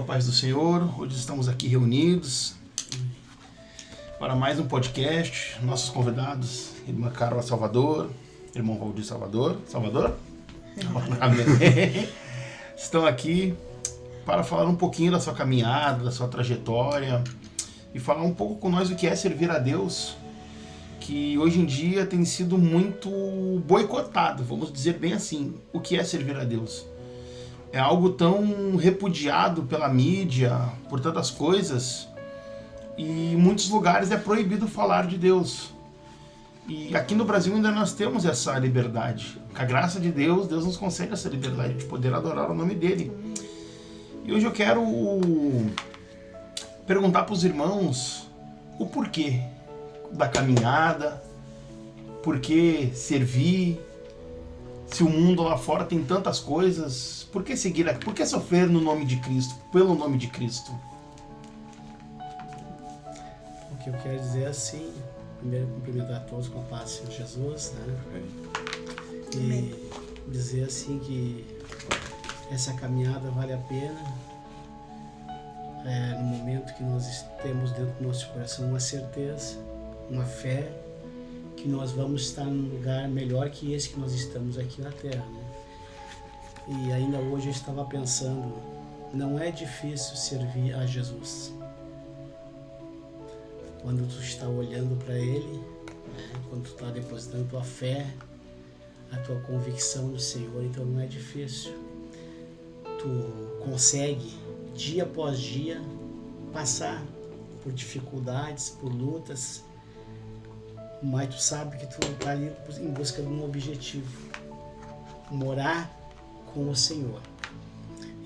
paz do Senhor. Hoje estamos aqui reunidos para mais um podcast. Nossos convidados, irmã Carla Salvador, irmão Valdir Salvador. Amém. Estão aqui para falar um pouquinho da sua caminhada, da sua trajetória e falar um pouco com nós o que é servir a Deus, que hoje em dia tem sido muito boicotado, vamos dizer bem assim. O que é servir a Deus? É algo tão repudiado pela mídia, por tantas coisas, e em muitos lugares é proibido falar de Deus. E aqui no Brasil ainda nós temos essa liberdade. Com a graça de Deus, Deus nos concede essa liberdade de poder adorar o nome dele. E hoje eu quero perguntar para os irmãos o porquê da caminhada, por que servir, se o mundo lá fora tem tantas coisas, por que seguir aqui? Por que sofrer no nome de Cristo, pelo nome de Cristo? O que eu quero dizer é assim, primeiro cumprimentar a todos com a paz do Senhor Jesus, né? E dizer assim que essa caminhada vale a pena, no momento que nós temos dentro do nosso coração uma certeza, uma fé, que nós vamos estar num lugar melhor que esse que nós estamos aqui na Terra, né? E ainda hoje eu estava pensando, não é difícil servir a Jesus. Quando tu está olhando para Ele, né? Quando tu está depositando tua fé, a tua convicção no Senhor, então não é difícil. Tu consegue, dia após dia, passar por dificuldades, por lutas, mas tu sabe que tu está ali em busca de um objetivo, morar com o Senhor.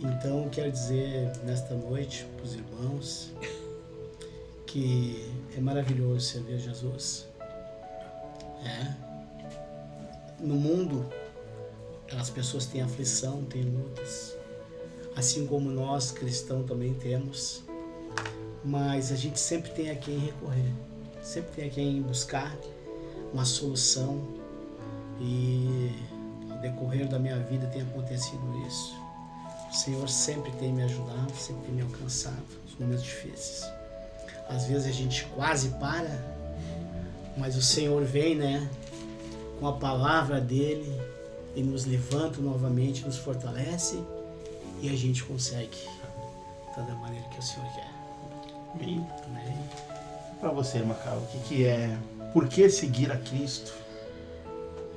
Então quero dizer nesta noite para os irmãos que é maravilhoso servir a Jesus. No mundo as pessoas têm aflição, têm lutas, assim como nós cristãos também temos, mas a gente sempre tem a quem recorrer, sempre tem a quem buscar uma solução, e ao decorrer da minha vida tem acontecido isso. O Senhor sempre tem me ajudado, sempre tem me alcançado nos momentos difíceis. Às vezes a gente quase para, mas o Senhor vem, né, com a palavra dele e nos levanta novamente, nos fortalece, e a gente consegue da maneira que o Senhor quer. Amém. Amém. Para você, irmã Carla, o que é, por que seguir a Cristo?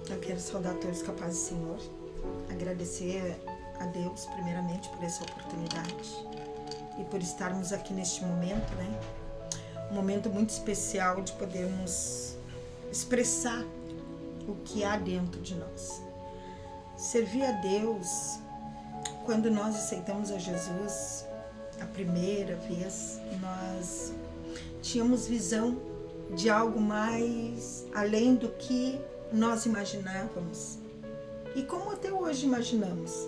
Eu quero saudar todos com a paz do Senhor, agradecer a Deus primeiramente por essa oportunidade e por estarmos aqui neste momento, né? Um momento muito especial de podermos expressar o que há dentro de nós. Servir a Deus, quando nós aceitamos a Jesus a primeira vez, nós tínhamos visão de algo mais além do que nós imaginávamos e como até hoje imaginamos.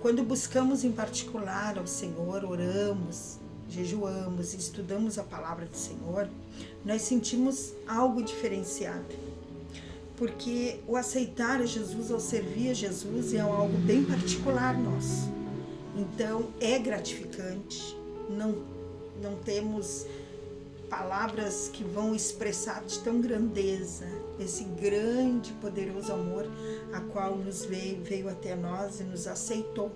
Quando buscamos em particular ao Senhor, oramos, jejuamos e estudamos a palavra do Senhor, nós sentimos algo diferenciado, porque o aceitar a Jesus, ou servir a Jesus, é algo bem particular nosso. Então é gratificante, não temos palavras que vão expressar de tão grandeza esse grande, poderoso amor a qual nos veio até nós e nos aceitou,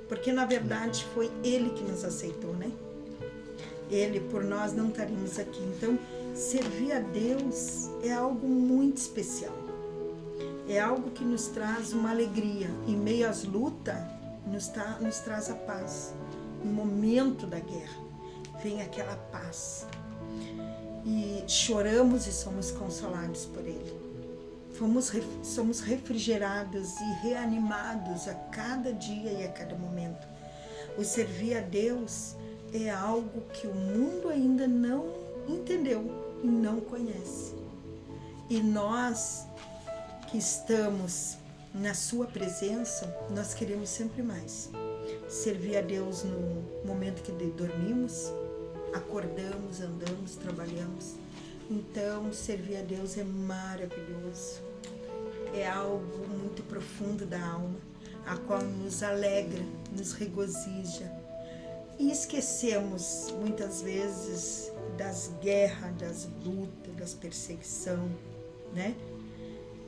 porque na verdade foi Ele que nos aceitou, né? Ele, por nós não estaríamos aqui. Então servir a Deus é algo muito especial, é algo que nos traz uma alegria em meio às lutas, nos traz a paz. No momento da guerra vem aquela paz e choramos e somos consolados por Ele. Somos refrigerados e reanimados a cada dia e a cada momento. O servir a Deus é algo que o mundo ainda não entendeu e não conhece. E nós que estamos na sua presença, nós queremos sempre mais. Servir a Deus no momento que dormimos, acordamos, andamos, trabalhamos. Então, servir a Deus é maravilhoso. É algo muito profundo da alma, a qual nos alegra, nos regozija. E esquecemos muitas vezes das guerras, das lutas, das perseguições, né?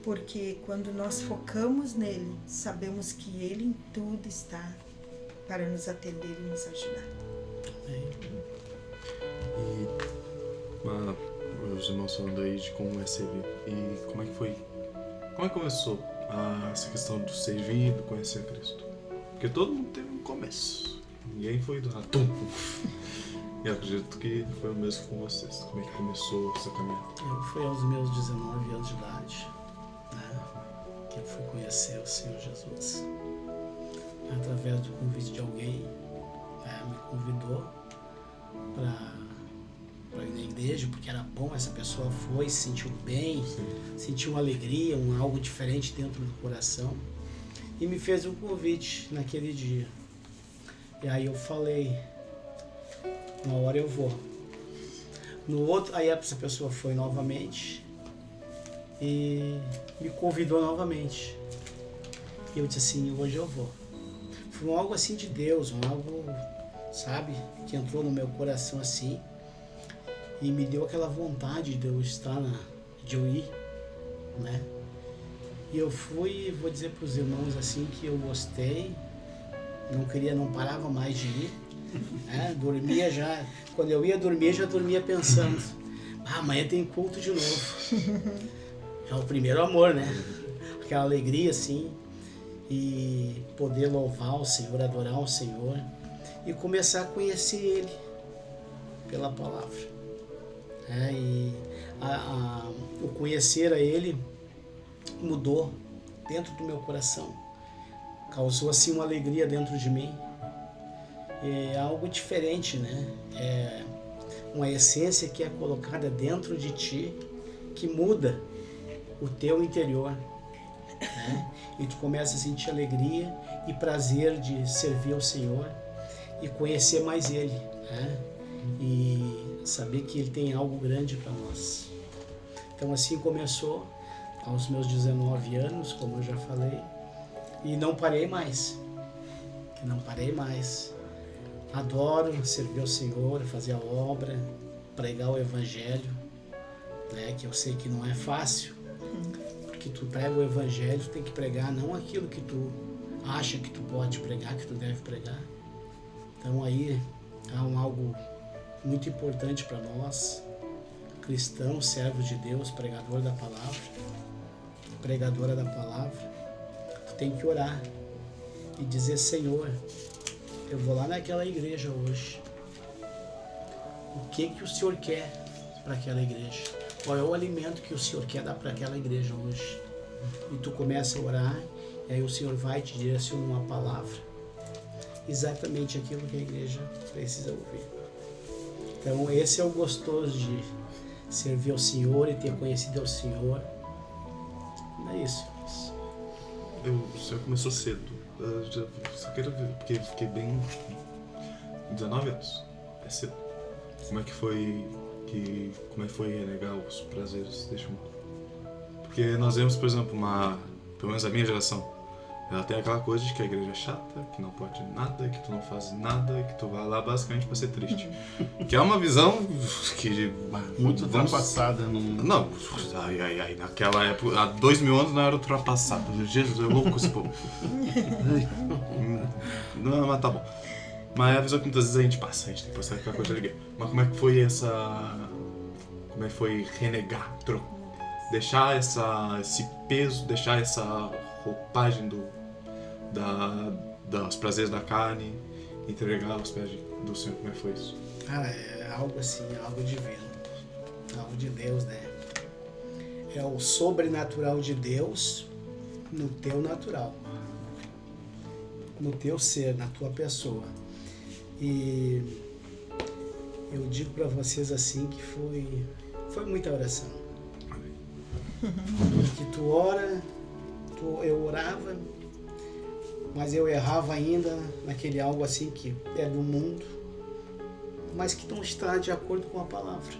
Porque quando nós focamos nele, sabemos que ele em tudo está para nos atender e nos ajudar. E os irmãos falando aí de como é servir. E como é que foi? Como é que começou essa questão do servir e do conhecer Cristo? Porque todo mundo teve um começo. Ninguém foi do nada. E eu acredito que foi o mesmo com vocês. Como é que começou essa caminhada? Eu fui aos meus 19 anos de idade, né, que eu fui conhecer o Senhor Jesus. Através do convite de alguém, me convidou para ir na igreja, porque era bom, essa pessoa foi, se sentiu bem, sentiu uma alegria, algo diferente dentro do coração, e me fez um convite naquele dia. E aí eu falei, uma hora eu vou. No outro, aí essa pessoa foi novamente e me convidou novamente. E eu disse assim, hoje eu vou. Foi algo assim de Deus, algo, sabe, que entrou no meu coração assim e me deu aquela vontade de eu estar de eu ir, né? E eu fui, vou dizer para os irmãos assim que eu gostei, não parava mais de ir, né? Dormia já, quando eu ia dormir, já dormia pensando, amanhã tem culto de novo. É o primeiro amor, né? Aquela alegria assim, e poder louvar o Senhor, adorar o Senhor e começar a conhecer Ele pela palavra. E o conhecer a Ele mudou dentro do meu coração, causou assim uma alegria dentro de mim. É algo diferente, né? É uma essência que é colocada dentro de ti que muda o teu interior, né? E tu começa a sentir alegria e prazer de servir ao Senhor e conhecer mais Ele, né? E saber que Ele tem algo grande para nós. Então assim começou aos meus 19 anos, como eu já falei, e não parei mais. Adoro servir ao Senhor, fazer a obra, pregar o Evangelho, né? Que eu sei que não é fácil, porque tu prega o Evangelho, tu tem que pregar não aquilo que tu acha que tu pode pregar, que tu deve pregar. Então aí há algo muito importante para nós, cristãos, servos de Deus, pregadora da palavra, tu tem que orar e dizer, Senhor, eu vou lá naquela igreja hoje, o que o Senhor quer para aquela igreja? Qual é o alimento que o Senhor quer dar para aquela igreja hoje? E tu começa a orar, e aí o Senhor vai te direcionar uma palavra, exatamente aquilo que a igreja precisa ouvir. Então esse é o gostoso de servir ao Senhor e ter conhecido ao Senhor. É isso. O senhor começou cedo. Eu só quero ver, porque fiquei bem... 19 anos. É cedo. Como é que foi renegar os prazeres deste mundo? Porque nós vemos, por exemplo, pelo menos a minha geração, ela tem aquela coisa de que a igreja é chata, que não pode nada, que tu não faz nada, que tu vai lá basicamente pra ser triste. Que é uma visão que... Muito ultrapassada. Não, naquela época, há 2000 anos não era ultrapassada. Jesus, é louco esse povo. Não, mas tá bom. Mas é a visão que muitas vezes a gente passa, a gente tem que passar aquela coisa de alegria. Mas como é que foi como é que foi renegar, deixar esse peso, deixar essa roupagem dos prazeres da carne, entregar aos pés do Senhor? Como é que foi isso? Cara, é algo assim, algo divino, algo de Deus, né? É o sobrenatural de Deus no teu natural, no teu ser, na tua pessoa. E eu digo para vocês assim que foi muita oração. Que tu ora, eu orava, mas eu errava ainda naquele algo assim que é do mundo, mas que não está de acordo com a palavra.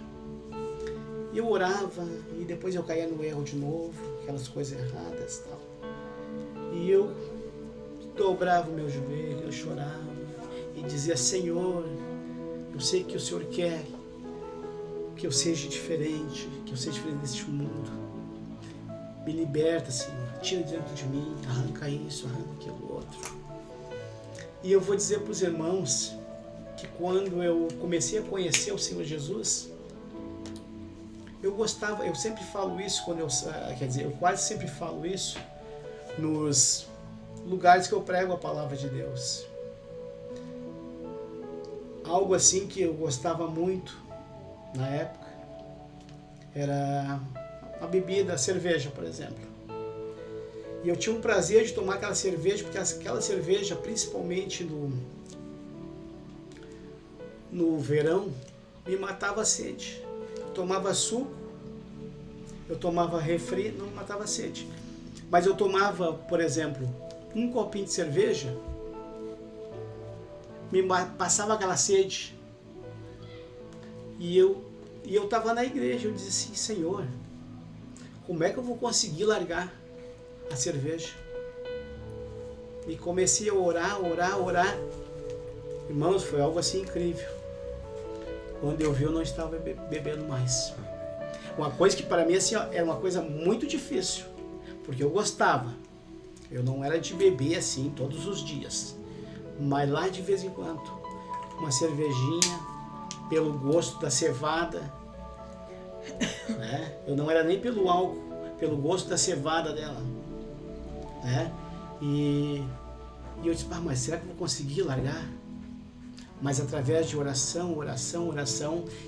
Eu orava e depois eu caía no erro de novo, aquelas coisas erradas e tal. E eu dobrava o meu joelho, eu chorava e dizia: Senhor, eu sei que o Senhor quer que eu seja diferente, que eu seja diferente deste mundo. Me liberta, Senhor, tira dentro de mim, arranca isso, arranca aquilo outro. E eu vou dizer para os irmãos que quando eu comecei a conhecer o Senhor Jesus, eu sempre falo isso eu quase sempre falo isso nos lugares que eu prego a palavra de Deus. Algo assim que eu gostava muito na época era a bebida, a cerveja, por exemplo. E eu tinha o prazer de tomar aquela cerveja, porque aquela cerveja, principalmente no verão, me matava a sede. Eu tomava suco, eu tomava refri, não me matava a sede. Mas eu tomava, por exemplo, um copinho de cerveja, me passava aquela sede. E eu estava na igreja, eu dizia assim: Senhor, como é que eu vou conseguir largar a cerveja? E comecei a orar. Irmãos, foi algo assim incrível. Quando eu vi, eu não estava bebendo mais. Uma coisa que para mim assim, era uma coisa muito difícil, porque eu gostava. Eu não era de beber assim todos os dias, mas lá de vez em quando, uma cervejinha, pelo gosto da cevada, né? Eu não era nem pelo álcool, pelo gosto da cevada dela, né? E eu disse: mas será que eu vou conseguir largar? Mas através de oração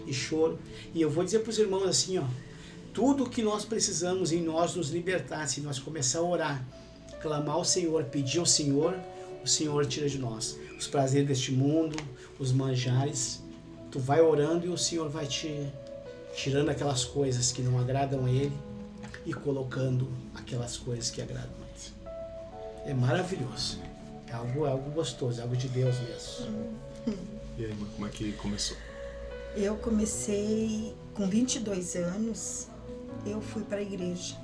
e choro. E eu vou dizer para os irmãos assim, tudo que nós precisamos em nós nos libertar, se nós começar a orar, clamar ao Senhor, pedir ao Senhor, o Senhor tira de nós os prazeres deste mundo, os manjares. Tu vai orando e o Senhor vai te tirando aquelas coisas que não agradam a Ele e colocando aquelas coisas que agradam a Ele. É maravilhoso. É algo gostoso, é algo de Deus mesmo. E aí, irmã, como é que começou? Eu comecei com 22 anos, eu fui para a igreja.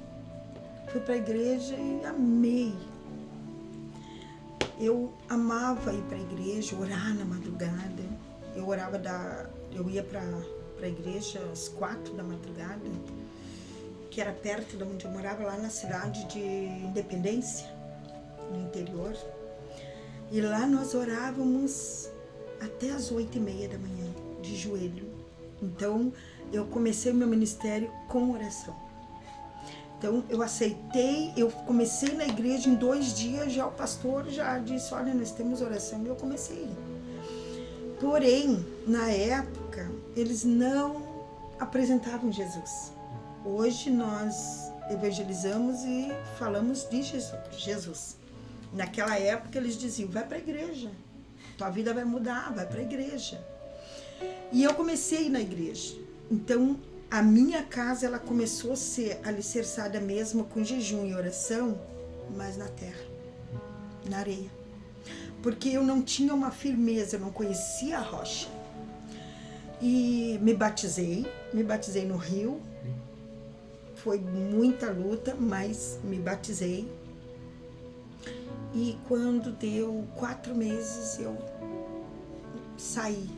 Fui para a igreja e amei. Eu amava ir para a igreja, orar na madrugada. Eu ia para a igreja às 4 da madrugada, que era perto de onde eu morava, lá na cidade de Independência, no interior. E lá nós orávamos até as 8h30 da manhã, de joelho. Então, eu comecei o meu ministério com oração. Então, eu comecei na igreja em 2 dias, já o pastor já disse: olha, nós temos oração, e eu comecei. Porém, na época, eles não apresentavam Jesus. Hoje nós evangelizamos e falamos de Jesus. Naquela época eles diziam: vai para a igreja, tua vida vai mudar, vai para a igreja. E eu comecei na igreja. Então, a minha casa ela começou a ser alicerçada mesmo com jejum e oração, mas na terra, na areia. Porque eu não tinha uma firmeza, eu não conhecia a rocha. E me batizei no rio. Foi muita luta, mas me batizei. E quando deu 4 meses, eu saí.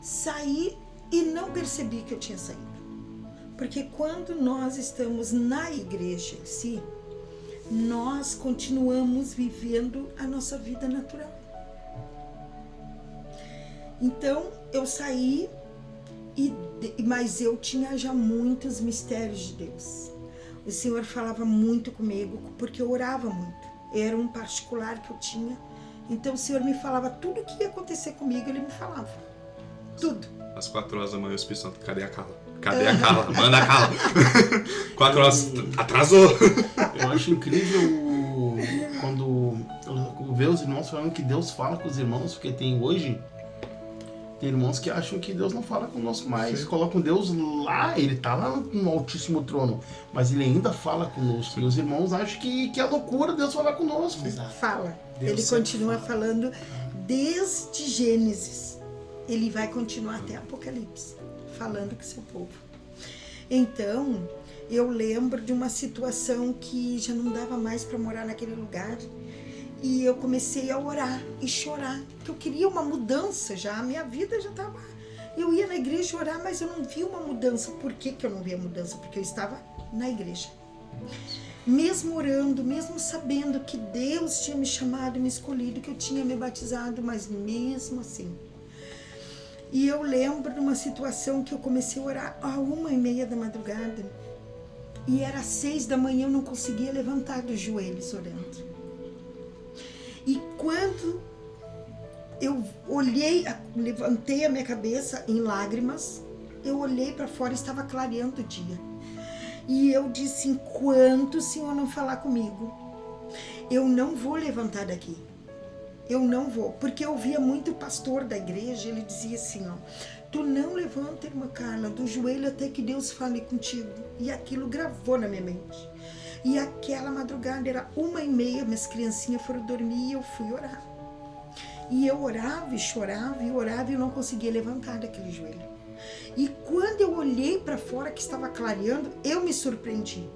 Saí e não percebi que eu tinha saído. Porque quando nós estamos na igreja em si, nós continuamos vivendo a nossa vida natural. Então, eu saí, mas eu tinha já muitos mistérios de Deus. O Senhor falava muito comigo, porque eu orava muito. Era um particular que eu tinha. Então, o Senhor me falava tudo o que ia acontecer comigo, Ele me falava. Tudo. Às 4 horas da manhã, o Espírito Santo: cadê a Carla? Cadê a Carla? Manda a Carla. 4 horas, atrasou. Eu acho incrível quando eu vejo os irmãos falando que Deus fala com os irmãos, porque tem irmãos que acham que Deus não fala conosco mais. Sim. Colocam Deus lá, Ele tá lá no altíssimo trono, mas Ele ainda fala conosco. E os irmãos acham que é loucura Deus falar conosco. Exato. Fala. Deus Ele continua falando desde Gênesis. Ele vai continuar até Apocalipse, falando com seu povo. Então, eu lembro de uma situação que já não dava mais para morar naquele lugar. E eu comecei a orar e chorar, porque eu queria uma mudança já, a minha vida já estava... Eu ia na igreja orar, mas eu não via uma mudança. Por que que eu não via mudança? Porque eu estava na igreja. Mesmo orando, mesmo sabendo que Deus tinha me chamado, me escolhido, que eu tinha me batizado, mas mesmo assim. E eu lembro de uma situação que eu comecei a orar às 1h30 da madrugada. E era 6 da manhã, eu não conseguia levantar dos joelhos orando. E quando eu olhei, levantei a minha cabeça em lágrimas, eu olhei para fora e estava clareando o dia. E eu disse, enquanto o Senhor não falar comigo, eu não vou levantar daqui. Eu não vou. Porque eu via muito pastor da igreja, ele dizia assim, ó, tu não levanta, irmã Carla, do joelho até que Deus fale contigo. E aquilo gravou na minha mente. E aquela madrugada, era 1h30, minhas criancinhas foram dormir e eu fui orar. E eu orava e chorava e orava e eu não conseguia levantar daquele joelho. E quando eu olhei para fora que estava clareando, eu me surpreendi.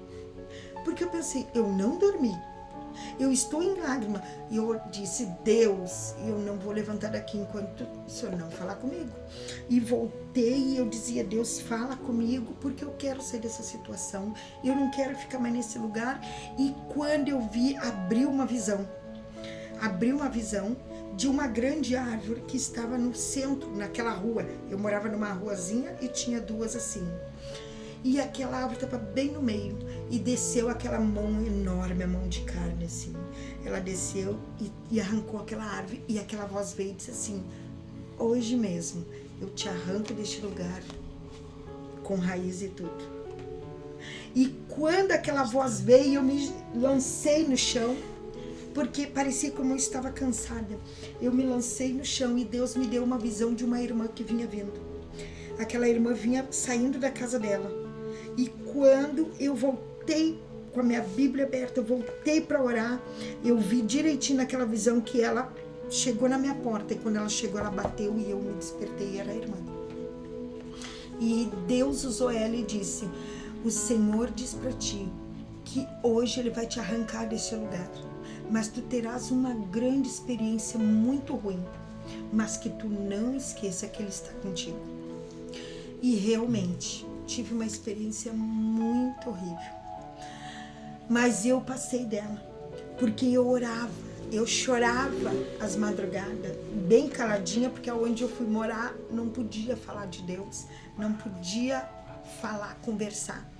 Porque eu pensei, eu não dormi. Eu estou em lágrima. E eu disse, Deus, eu não vou levantar daqui enquanto o Senhor não falar comigo. E voltei e eu dizia, Deus, fala comigo, porque eu quero sair dessa situação. Eu não quero ficar mais nesse lugar. E quando eu vi, abriu uma visão. Abriu uma visão de uma grande árvore que estava no centro, naquela rua. Eu morava numa ruazinha e tinha duas assim. E aquela árvore estava bem no meio. E desceu aquela mão enorme, a mão de carne assim. Ela desceu e arrancou aquela árvore. E aquela voz veio e disse assim, hoje mesmo eu te arranco deste lugar com raiz e tudo. E quando aquela voz veio, eu me lancei no chão. Porque parecia como eu estava cansada. Eu me lancei no chão e Deus me deu uma visão de uma irmã que vinha vindo. Aquela irmã vinha saindo da casa dela. E quando eu voltei com a minha Bíblia aberta, eu voltei para orar, eu vi direitinho naquela visão que ela chegou na minha porta. E quando ela chegou, ela bateu e eu me despertei e era a irmã. E Deus usou ela e disse, o Senhor diz para ti que hoje Ele vai te arrancar desse lugar. Mas tu terás uma grande experiência muito ruim, mas que tu não esqueça que Ele está contigo. E realmente, tive uma experiência muito horrível. Mas eu passei dela, porque eu orava, eu chorava às madrugadas, bem caladinha, porque onde eu fui morar não podia falar de Deus, não podia falar, conversar.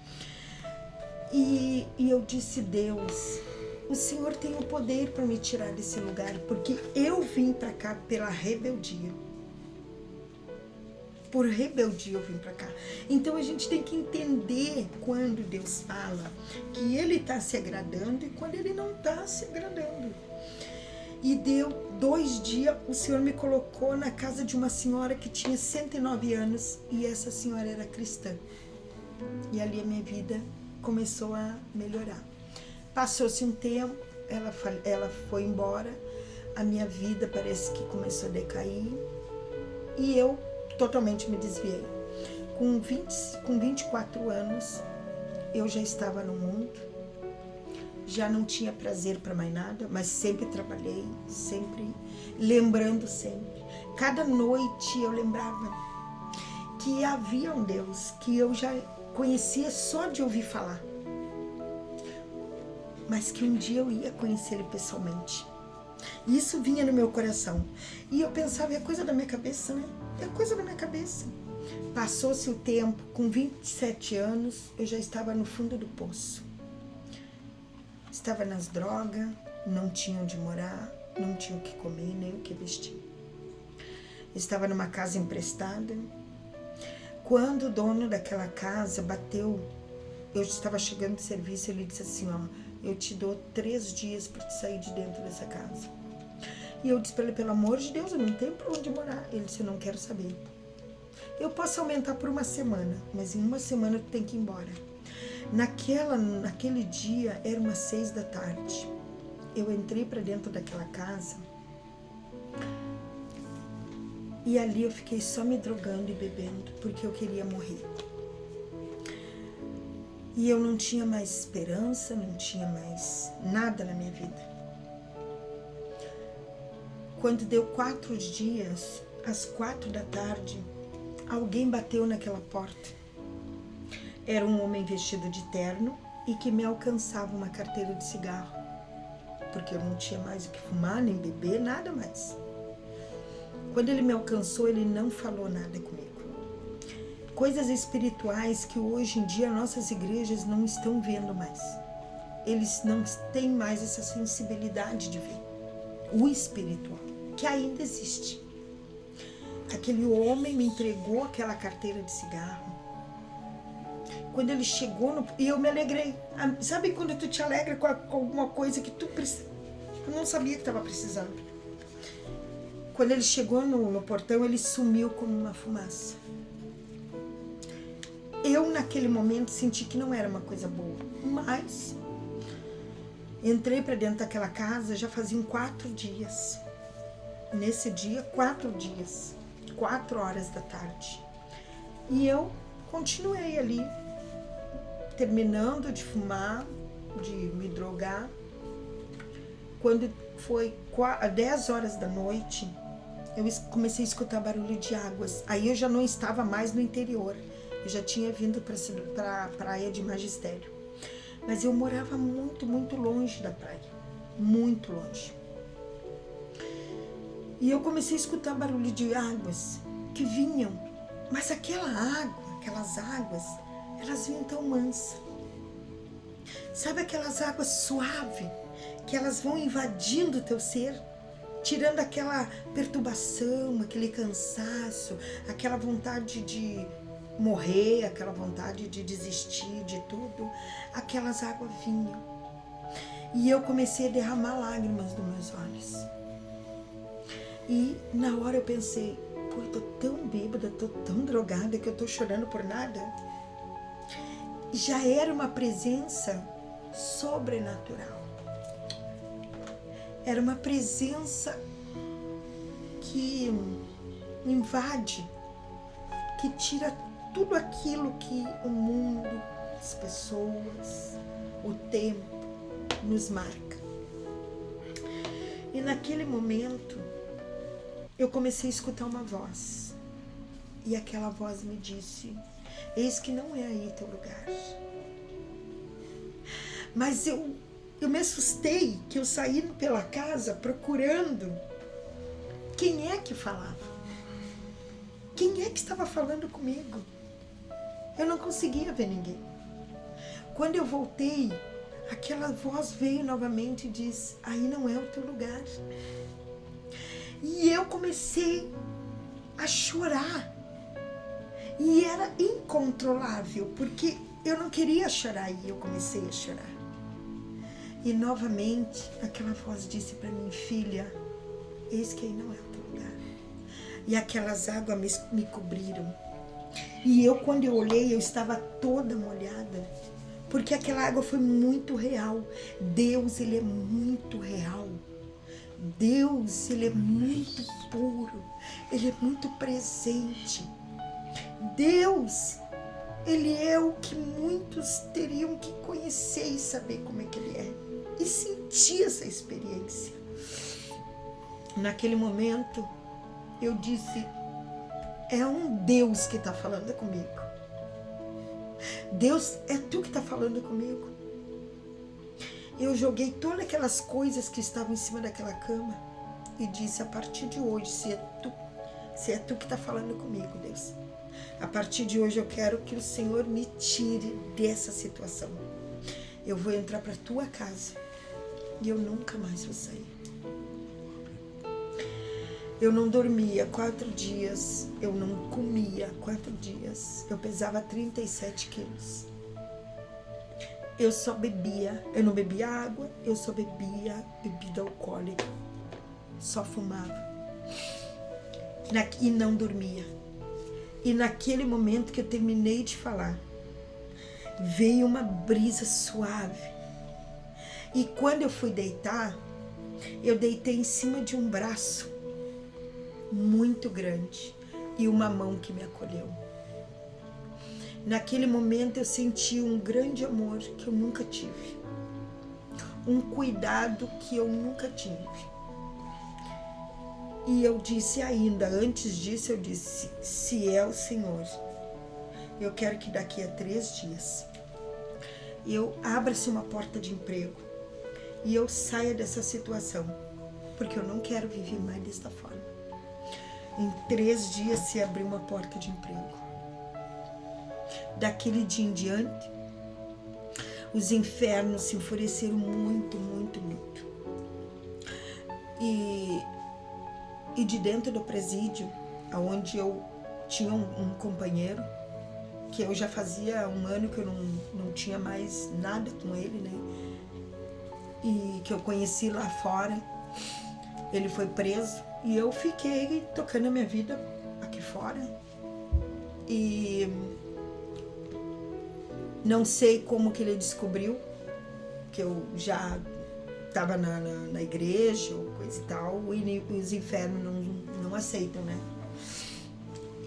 E eu disse, Deus, o Senhor tem o poder para me tirar desse lugar, porque eu vim para cá pela rebeldia. Por rebeldia eu vim para cá. Então a gente tem que entender quando Deus fala que Ele está se agradando e quando Ele não está se agradando. E deu 2 dias, o Senhor me colocou na casa de uma senhora que tinha 109 anos e essa senhora era cristã. E ali a minha vida começou a melhorar. Passou-se um tempo, ela foi embora, a minha vida parece que começou a decair e eu totalmente me desviei. Com 24 anos, eu já estava no mundo, já não tinha prazer para mais nada, mas sempre trabalhei, sempre lembrando sempre. Cada noite eu lembrava que havia um Deus que eu já conhecia só de ouvir falar. Mas que um dia eu ia conhecer Ele pessoalmente. Isso vinha no meu coração. E eu pensava, é coisa da minha cabeça, né? É coisa da minha cabeça. Passou-se o tempo, com 27 anos, eu já estava no fundo do poço. Estava nas drogas, não tinha onde morar, não tinha o que comer, nem o que vestir. Estava numa casa emprestada. Quando o dono daquela casa bateu, eu estava chegando de serviço, ele disse assim, ó, eu te dou 3 dias para te sair de dentro dessa casa. E eu disse para ele, pelo amor de Deus, eu não tenho para onde morar. Ele disse, eu não quero saber. Eu posso aumentar por 1 semana, mas em 1 semana tu tem que ir embora. Naquele dia, era umas 6 da tarde. Eu entrei para dentro daquela casa e ali eu fiquei só me drogando e bebendo, porque eu queria morrer. E eu não tinha mais esperança, não tinha mais nada na minha vida. Quando deu 4 dias, às 4 da tarde, alguém bateu naquela porta. Era um homem vestido de terno e que me alcançava uma carteira de cigarro, porque eu não tinha mais o que fumar, nem beber, nada mais. Quando ele me alcançou, ele não falou nada comigo. Coisas espirituais que hoje em dia nossas igrejas não estão vendo mais. Eles não têm mais essa sensibilidade de ver o espiritual, que ainda existe. Aquele homem me entregou aquela carteira de cigarro. Quando ele chegou, e eu me alegrei. Sabe quando tu te alegra com alguma coisa que tu precisa? Eu não sabia que estava precisando. Quando ele chegou no portão, ele sumiu como uma fumaça. Eu, naquele momento, senti que não era uma coisa boa, mas entrei para dentro daquela casa, já faziam 4 dias. Nesse dia, 4 dias, 4 horas da tarde. E eu continuei ali, terminando de fumar, de me drogar. Quando foi 10 horas da noite, eu comecei a escutar barulho de águas. Aí eu já não estava mais no interior. Eu já tinha vindo para a praia de Magistério. Mas eu morava muito, muito longe da praia. Muito longe. E eu comecei a escutar barulho de águas que vinham. Mas aquelas águas, elas vinham tão mansas. Sabe aquelas águas suaves, que elas vão invadindo o teu ser, tirando aquela perturbação, aquele cansaço, aquela vontade de morrer, aquela vontade de desistir de tudo. Aquelas águas vinham. E eu comecei a derramar lágrimas dos meus olhos. E na hora eu pensei, pô, eu tô tão bêbada, tô tão drogada que eu tô chorando por nada. Já era uma presença sobrenatural. Era uma presença que invade, que tira tudo aquilo que o mundo, as pessoas, o tempo nos marca. E naquele momento, eu comecei a escutar uma voz. E aquela voz me disse, eis que não é aí teu lugar. Mas eu me assustei, que eu saí pela casa procurando quem é que falava. Quem é que estava falando comigo? Eu não conseguia ver ninguém. Quando eu voltei, aquela voz veio novamente e disse, aí não é o teu lugar. E eu comecei a chorar. E era incontrolável, porque eu não queria chorar e eu comecei a chorar. E novamente aquela voz disse para mim, filha, eis que aí não é o teu lugar. E aquelas águas me cobriram. E eu, quando eu olhei, eu estava toda molhada, porque aquela água foi muito real. Deus, ele é muito real. Deus, ele é muito puro. Ele é muito presente. Deus, ele é o que muitos teriam que conhecer e saber como é que ele é. E sentir essa experiência. Naquele momento, eu disse, é um Deus que está falando comigo. Deus, é tu que está falando comigo. Eu joguei todas aquelas coisas que estavam em cima daquela cama e disse, a partir de hoje, se é tu que está falando comigo, Deus, a partir de hoje eu quero que o Senhor me tire dessa situação. Eu vou entrar para tua casa e eu nunca mais vou sair. Eu não dormia 4 dias, eu não comia 4 dias, eu pesava 37 quilos. Eu só bebia, eu não bebia água, eu só bebia bebida alcoólica, só fumava e não dormia. E naquele momento que eu terminei de falar, veio uma brisa suave. E quando eu fui deitar, eu deitei em cima de um braço muito grande e uma mão que me acolheu. Naquele momento eu senti um grande amor que eu nunca tive, um cuidado que eu nunca tive. E eu disse ainda, antes disso eu disse, se é o Senhor, eu quero que daqui a 3 dias eu abra-se uma porta de emprego e eu saia dessa situação, porque eu não quero viver mais desta forma. Em 3 dias se abriu uma porta de emprego. Daquele dia em diante, os infernos se enfureceram muito, muito, muito. E de dentro do presídio, onde eu tinha um companheiro, que eu já fazia 1 ano que eu não tinha mais nada com ele, né? E que eu conheci lá fora. Ele foi preso e eu fiquei tocando a minha vida aqui fora. E não sei como que ele descobriu que eu já estava na igreja ou coisa e tal, e os infernos não aceitam, né?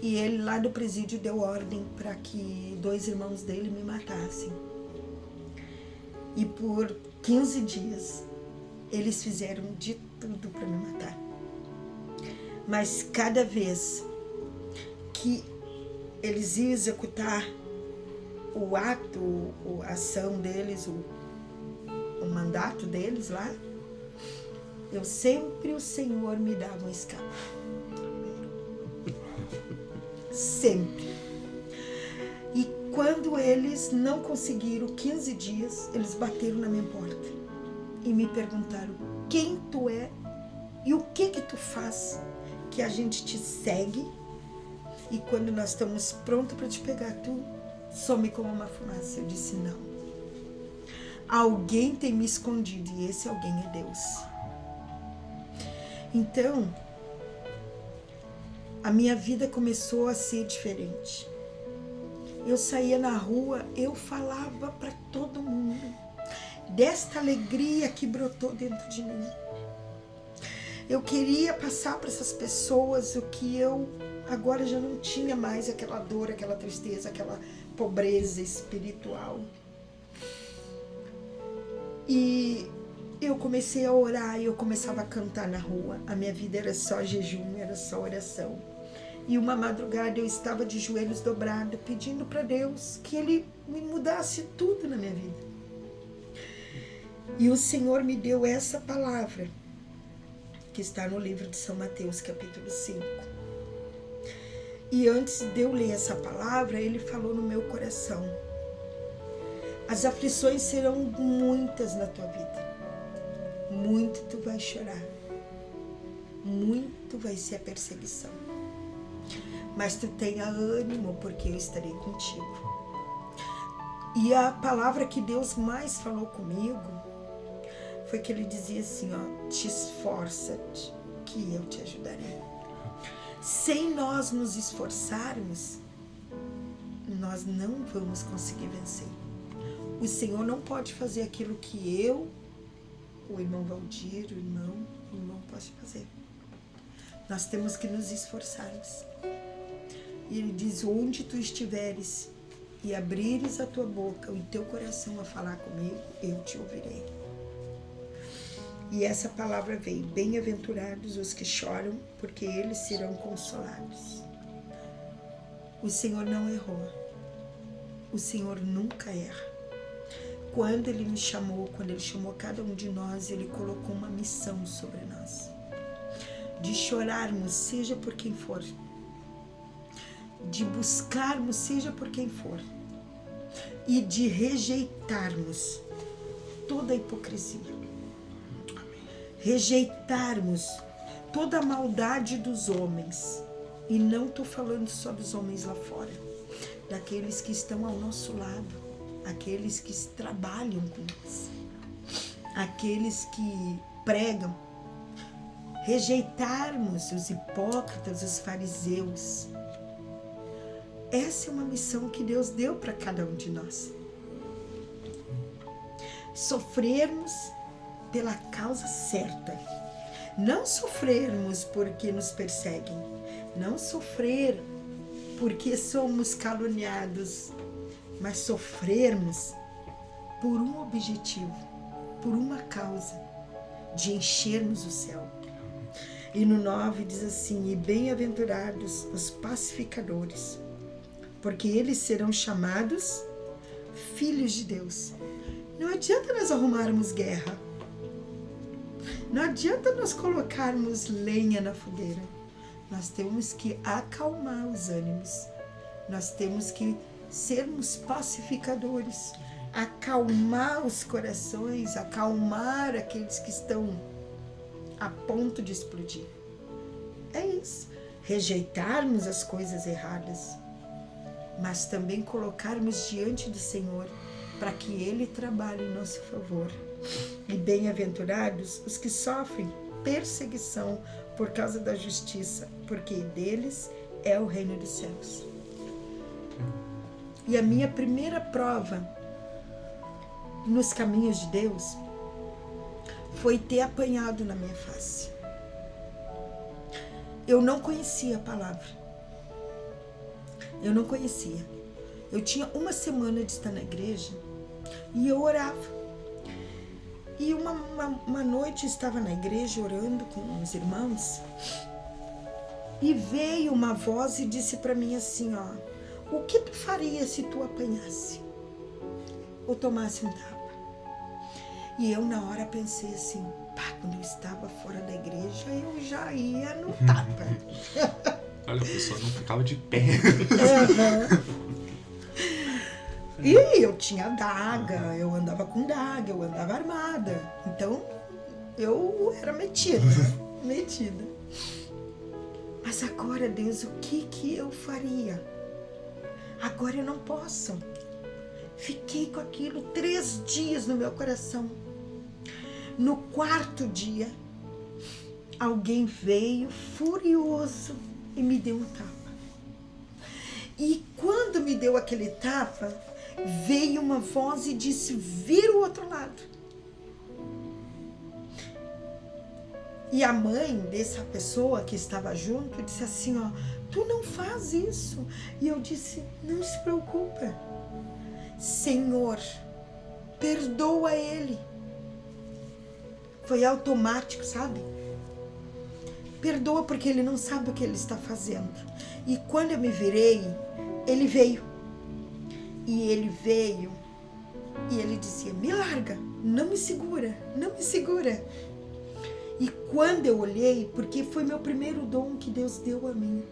E ele lá do presídio deu ordem para que 2 irmãos dele me matassem. E por 15 dias eles fizeram de tudo para me matar. Mas cada vez que eles iam executar o ato, a ação deles, o mandato deles lá, o Senhor me dava um escape. Sempre. E quando eles não conseguiram 15 dias, eles bateram na minha porta e me perguntaram quem tu é e o que tu faz, que a gente te segue e quando nós estamos prontos para te pegar, tu some como uma fumaça. Eu disse não. Alguém tem me escondido e esse alguém é Deus. Então, a minha vida começou a ser diferente. Eu saía na rua, eu falava para todo mundo desta alegria que brotou dentro de mim. Eu queria passar para essas pessoas o que eu agora já não tinha mais, aquela dor, aquela tristeza, aquela pobreza espiritual. E eu comecei a orar e eu começava a cantar na rua. A minha vida era só jejum, era só oração. E uma madrugada eu estava de joelhos dobrados, pedindo para Deus que Ele me mudasse tudo na minha vida. E o Senhor me deu essa palavra, que está no livro de São Mateus, capítulo 5. E antes de eu ler essa palavra, Ele falou no meu coração: as aflições serão muitas na tua vida. Muito tu vai chorar. Muito vai ser a perseguição. Mas tu tenha ânimo, porque eu estarei contigo. E a palavra que Deus mais falou comigo foi que Ele dizia assim, ó, te esforça-te, que eu te ajudarei. Sem nós nos esforçarmos, nós não vamos conseguir vencer. O Senhor não pode fazer aquilo que eu, o irmão Valdir, o irmão pode fazer. Nós temos que nos esforçarmos. E Ele diz, onde tu estiveres e abrires a tua boca, o teu coração a falar comigo, eu te ouvirei. E essa palavra veio, bem-aventurados os que choram, porque eles serão consolados. O Senhor não errou. O Senhor nunca erra. Quando Ele me chamou, quando Ele chamou cada um de nós, Ele colocou uma missão sobre nós. De chorarmos, seja por quem for. De buscarmos, seja por quem for. E de rejeitarmos toda a hipocrisia. Rejeitarmos toda a maldade dos homens. E não estou falando só dos homens lá fora. Daqueles que estão ao nosso lado. Aqueles que trabalham com nós. Aqueles que pregam. Rejeitarmos os hipócritas, os fariseus. Essa é uma missão que Deus deu para cada um de nós. Sofrermos pela causa certa. Não sofrermos porque nos perseguem. Não sofrer porque somos caluniados. Mas sofrermos por um objetivo, por uma causa, de enchermos o céu. E no 9 diz assim: e bem-aventurados os pacificadores, porque eles serão chamados filhos de Deus. Não adianta nós arrumarmos guerra. Não adianta nós colocarmos lenha na fogueira. Nós temos que acalmar os ânimos. Nós temos que sermos pacificadores. Acalmar os corações, acalmar aqueles que estão a ponto de explodir. É isso. Rejeitarmos as coisas erradas, mas também colocarmos diante do Senhor para que Ele trabalhe em nosso favor. E bem-aventurados os que sofrem perseguição por causa da justiça, porque deles é o reino dos céus. E a minha primeira prova nos caminhos de Deus foi ter apanhado na minha face. Eu não conhecia a palavra. Eu não conhecia. Eu tinha uma semana de estar na igreja e eu orava. E uma noite eu estava na igreja orando com os irmãos e veio uma voz e disse para mim assim, ó: o que tu faria se tu apanhasse ou tomasse um tapa? E eu na hora pensei assim, quando eu estava fora da igreja eu já ia no tapa. Olha, a pessoa não ficava de pé. E eu tinha daga, eu andava com daga, eu andava armada. Então, eu era metida, metida. Mas agora, Deus, o que eu faria? Agora eu não posso. Fiquei com aquilo 3 dias no meu coração. No 4º dia, alguém veio furioso e me deu um tapa. E quando me deu aquele tapa, veio uma voz e disse: vira o outro lado. E a mãe dessa pessoa que estava junto disse assim, ó: tu não faz isso. E eu disse: não se preocupa, Senhor, perdoa ele. Foi automático, sabe? Perdoa porque ele não sabe o que ele está fazendo. E quando eu me virei, ele veio. E ele veio e ele dizia: me larga, não me segura, não me segura. E quando eu olhei, porque foi meu primeiro dom que Deus deu a mim,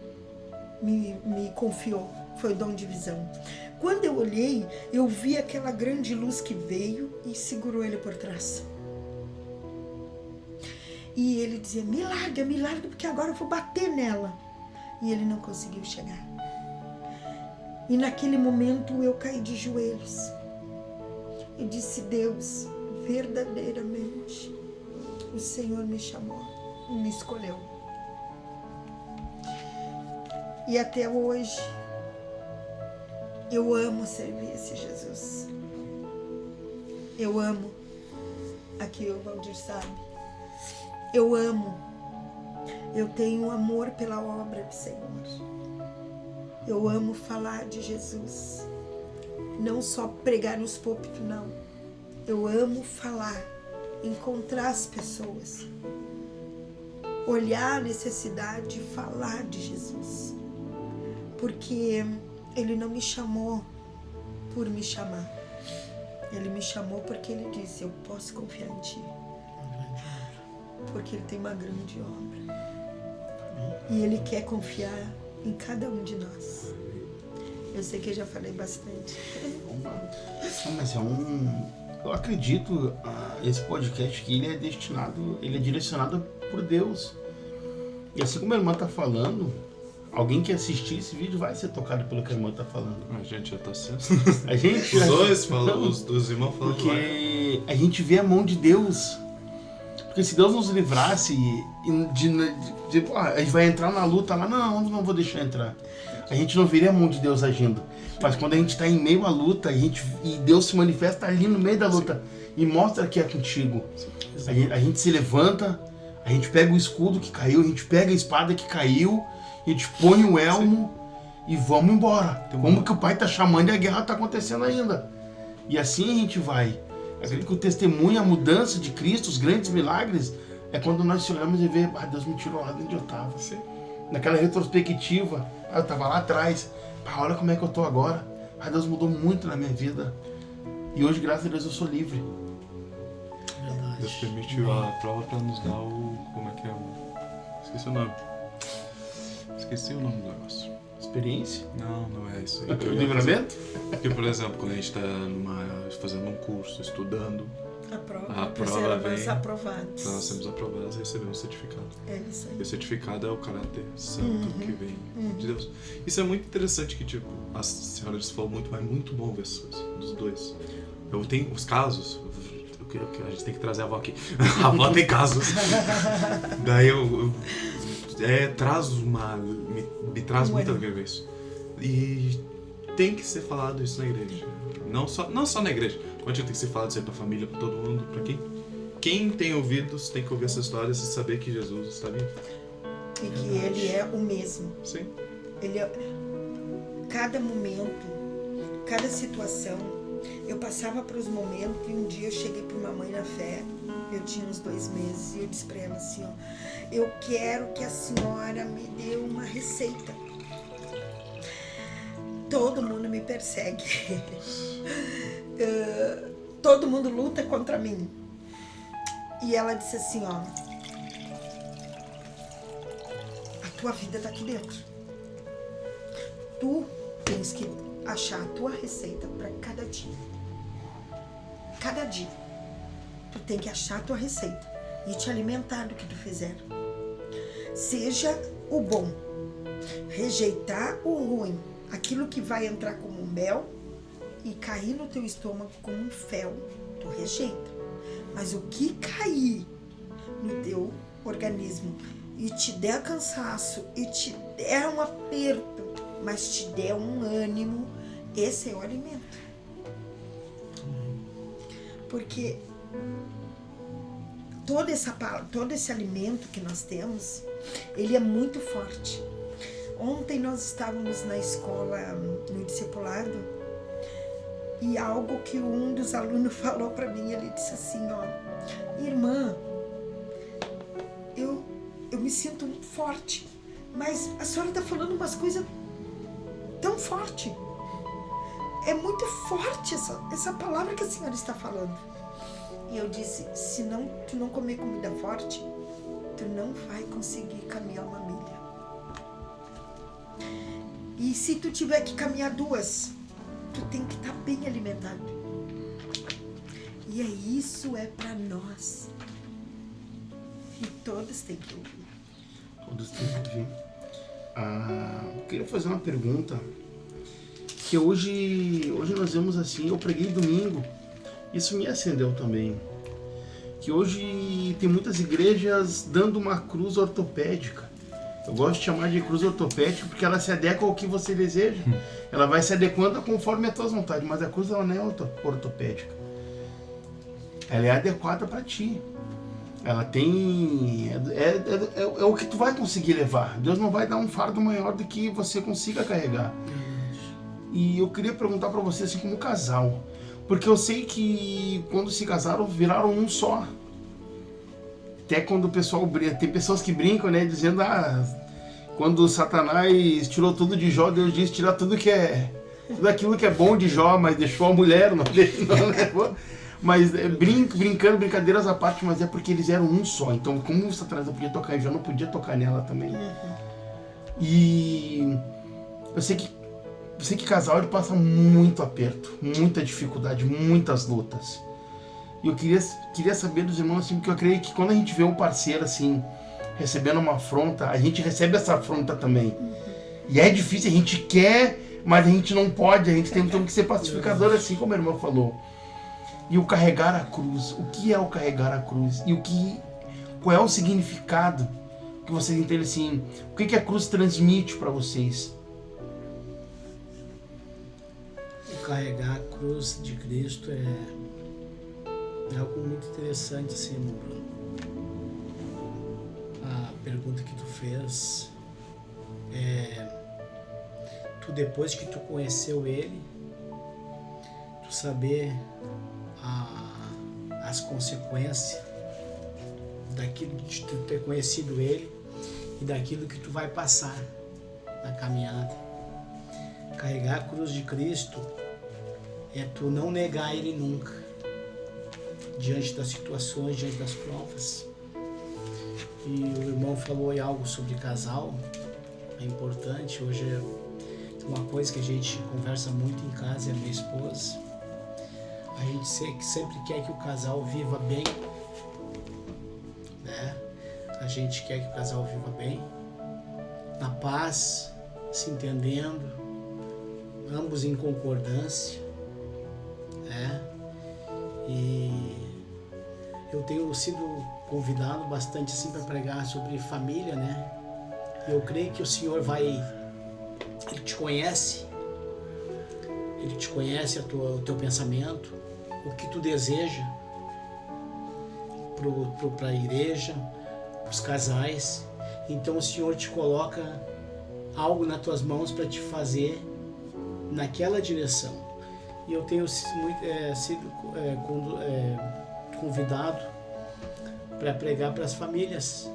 me confiou, foi o dom de visão. Quando eu olhei, eu vi aquela grande luz que veio e segurou ele por trás. E ele dizia: me larga, porque agora eu vou bater nela. E ele não conseguiu chegar. E naquele momento eu caí de joelhos e disse: Deus, verdadeiramente o Senhor me chamou, me escolheu. E até hoje eu amo servir esse Jesus. Eu amo, aqui o Valdir sabe, eu amo, eu tenho amor pela obra do Senhor. Eu amo falar de Jesus, não só pregar nos púlpitos, não. Eu amo falar, encontrar as pessoas, olhar a necessidade e falar de Jesus. Porque Ele não me chamou por me chamar. Ele me chamou porque Ele disse: eu posso confiar em Ti. Porque Ele tem uma grande obra. E Ele quer confiar em cada um de nós. Eu sei que eu já falei bastante. Mas eu acredito, esse podcast aqui, ele é direcionado por Deus. E assim como a irmã está falando, alguém que assistir esse vídeo vai ser tocado pelo que a irmã está falando. A gente já está sendo. A gente, os dois falam, os irmãos falam. Porque a gente vê a mão de Deus. Porque se Deus nos livrasse a gente vai entrar na luta lá, não vou deixar entrar. A gente não veria a mão de Deus agindo. Mas quando a gente está em meio à luta, e Deus se manifesta ali no meio da luta e mostra que é contigo. A gente se levanta, a gente pega o escudo que caiu, a gente pega a espada que caiu, a gente põe o elmo e vamos embora. Como que o Pai está chamando e a guerra está acontecendo ainda. E assim a gente vai. Acredito que o testemunho, a mudança de Cristo, os grandes milagres, É quando nós se olhamos e vê, Deus me tirou lá de onde eu estava. Sim. Naquela retrospectiva, eu estava lá atrás, olha como é que eu estou agora. Deus mudou muito na minha vida. E hoje, graças a Deus, eu sou livre. Verdade. Deus permitiu a prova para nos dar o... Como é que é o... Esqueci o nome. Esqueci o nome do negócio. Experiência? Não é isso aí. O livramento? Porque, por exemplo, quando a gente está fazendo um curso, estudando, A prova. A Por prova sermos vem. aprovados. para nós sermos aprovados, recebemos um certificado. É isso aí. E o certificado é o caráter santo que vem de Deus. Isso é muito interessante que, tipo, a senhora falou muito, mas é muito bom ver essas coisas, dos dois. Eu tenho os casos, a gente tem que trazer a avó aqui. A avó tem casos. Daí traz me traz muita alegria isso. E tem que ser falado isso na igreja. Não só na igreja. Onde tem que ser falado isso aí pra família, pra todo mundo, pra quem tem ouvidos tem que ouvir essas histórias e saber que Jesus está vivo. E que ele é o mesmo. Sim. Ele é... Cada momento, cada situação, eu passava por os momentos e um dia eu cheguei para uma mãe na fé, eu tinha uns 2 meses, e eu disse para ela assim, ó, eu quero que a senhora me dê uma receita. Todo mundo me persegue. Todo mundo luta contra mim. E ela disse assim, ó, a tua vida tá aqui dentro. Tu tens que achar a tua receita para cada dia. Cada dia. Tu tem que achar a tua receita e te alimentar do que tu fizer. Seja o bom. Rejeitar o ruim. Aquilo que vai entrar como mel e cair no teu estômago como um fel, tu rejeita. Mas o que cair no teu organismo e te der cansaço e te der um aperto, mas te der um ânimo, esse é o alimento. Porque todo esse alimento que nós temos, ele é muito forte. Ontem nós estávamos na escola, no discipulado, e algo que um dos alunos falou para mim, ele disse assim, ó, irmã, eu me sinto forte, mas a senhora está falando umas coisas tão forte. É muito forte essa palavra que a senhora está falando. E eu disse, se tu não comer comida forte, tu não vai conseguir caminhar uma milha. E se tu tiver que caminhar 2, tu tem que estar bem alimentado. E isso é para nós. E todos têm que ouvir. Todos têm que ouvir. Eu queria fazer uma pergunta. Que hoje nós vemos assim, eu preguei domingo, isso me acendeu também. Que hoje tem muitas igrejas dando uma cruz ortopédica. Eu gosto de chamar de cruz ortopédica porque ela se adequa ao que você deseja. Ela vai se adequando conforme as tuas vontades, mas a cruz ela não é ortopédica. Ela é adequada para ti. Ela tem... É o que tu vai conseguir levar. Deus não vai dar um fardo maior do que você consiga carregar. E eu queria perguntar para você assim como casal. Porque eu sei que quando se casaram, viraram um só. Até quando o pessoal brinca, tem pessoas que brincam, né, dizendo, quando Satanás tirou tudo de Jó, Deus disse tirar tudo aquilo que é bom de Jó, mas deixou a mulher, não levou. Mas brincando, brincadeiras à parte, mas é porque eles eram um só. Então, como o Satanás não podia tocar em Jó, não podia tocar nela também. E eu sei que casal ele passa muito aperto, muita dificuldade, muitas lutas. E eu queria saber dos irmãos, assim, porque eu creio que quando a gente vê um parceiro, assim, recebendo uma afronta, a gente recebe essa afronta também. E é difícil, a gente quer, mas a gente não pode, a gente tem que ser pacificador, assim como a irmã falou. E o carregar a cruz, o que é o carregar a cruz? E qual é o significado que vocês entendem, assim, o que a cruz transmite para vocês? Carregar a cruz de Cristo é algo muito interessante, assim, Bruno. A pergunta que tu fez tu depois que tu conheceu Ele, tu saber as consequências daquilo de tu ter conhecido Ele e daquilo que tu vai passar na caminhada. Carregar a cruz de Cristo é tu não negar Ele nunca, diante das situações, diante das provas. E o irmão falou aí algo sobre casal, é importante. Hoje é uma coisa que a gente conversa muito em casa, é a minha esposa. A gente sempre quer que o casal viva bem, né? A gente quer que o casal viva bem, na paz, se entendendo, ambos em concordância, né? E eu tenho sido convidado bastante assim para pregar sobre família, né? E eu creio que o Senhor Ele te conhece o teu pensamento, o que tu deseja para a igreja, para os casais. Então o Senhor te coloca algo nas tuas mãos para te fazer naquela direção. E eu tenho sido convidado para pregar para as famílias.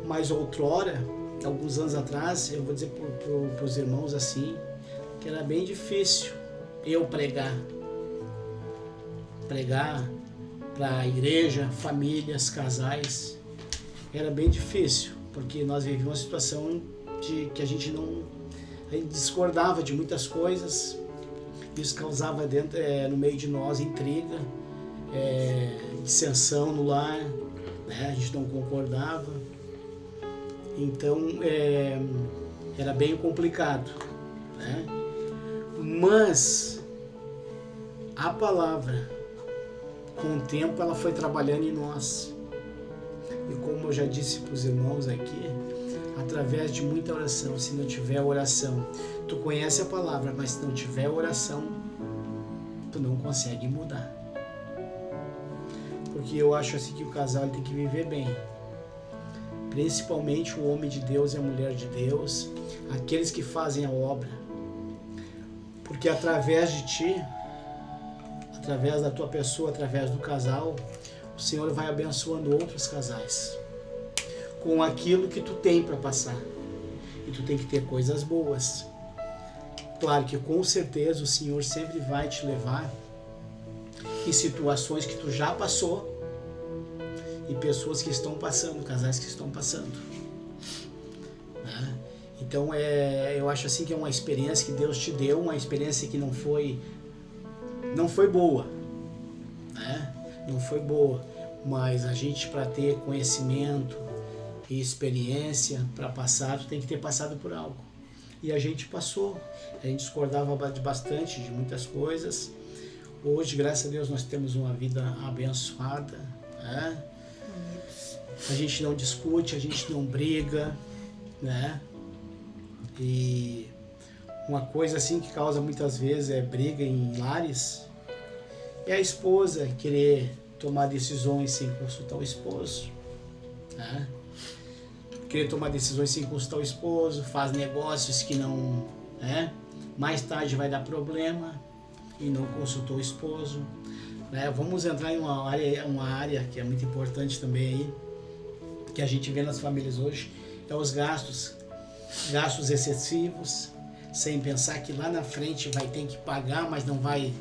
Mas outrora, alguns anos atrás, eu vou dizer para os irmãos assim, que era bem difícil eu pregar para a igreja, famílias, casais. Era bem difícil, porque nós vivíamos uma situação de que a gente discordava de muitas coisas. Isso causava no meio de nós intriga, dissensão no lar, né? A gente não concordava. Então era bem complicado, né? Mas a palavra, com o tempo, ela foi trabalhando em nós. E como eu já disse para os irmãos aqui, através de muita oração, se não tiver oração, tu conhece a palavra, mas se não tiver oração, tu não consegue mudar. Porque eu acho assim que o casal tem que viver bem. Principalmente o homem de Deus e a mulher de Deus, aqueles que fazem a obra. Porque através de ti, através da tua pessoa, através do casal, o Senhor vai abençoando outros casais com aquilo que tu tem para passar. E tu tem que ter coisas boas. Claro que com certeza o Senhor sempre vai te levar em situações que tu já passou e pessoas que estão passando, casais que estão passando, né? Então eu acho assim que é uma experiência que Deus te deu, uma experiência que não foi boa, né? Não foi boa, mas a gente, para ter conhecimento e experiência para passar, tem que ter passado por algo. E a gente passou, a gente discordava bastante de muitas coisas. Hoje, graças a Deus, nós temos uma vida abençoada, né? A gente não discute, a gente não briga, né? E uma coisa assim que causa muitas vezes briga em lares é a esposa querer tomar decisões sem consultar o esposo, né? Querer tomar decisões sem consultar o esposo, faz negócios que não, né? Mais tarde vai dar problema e não consultou o esposo, né? Vamos entrar em uma área que é muito importante também aí, que a gente vê nas famílias hoje, é os gastos excessivos, sem pensar que lá na frente vai ter que pagar, mas não vai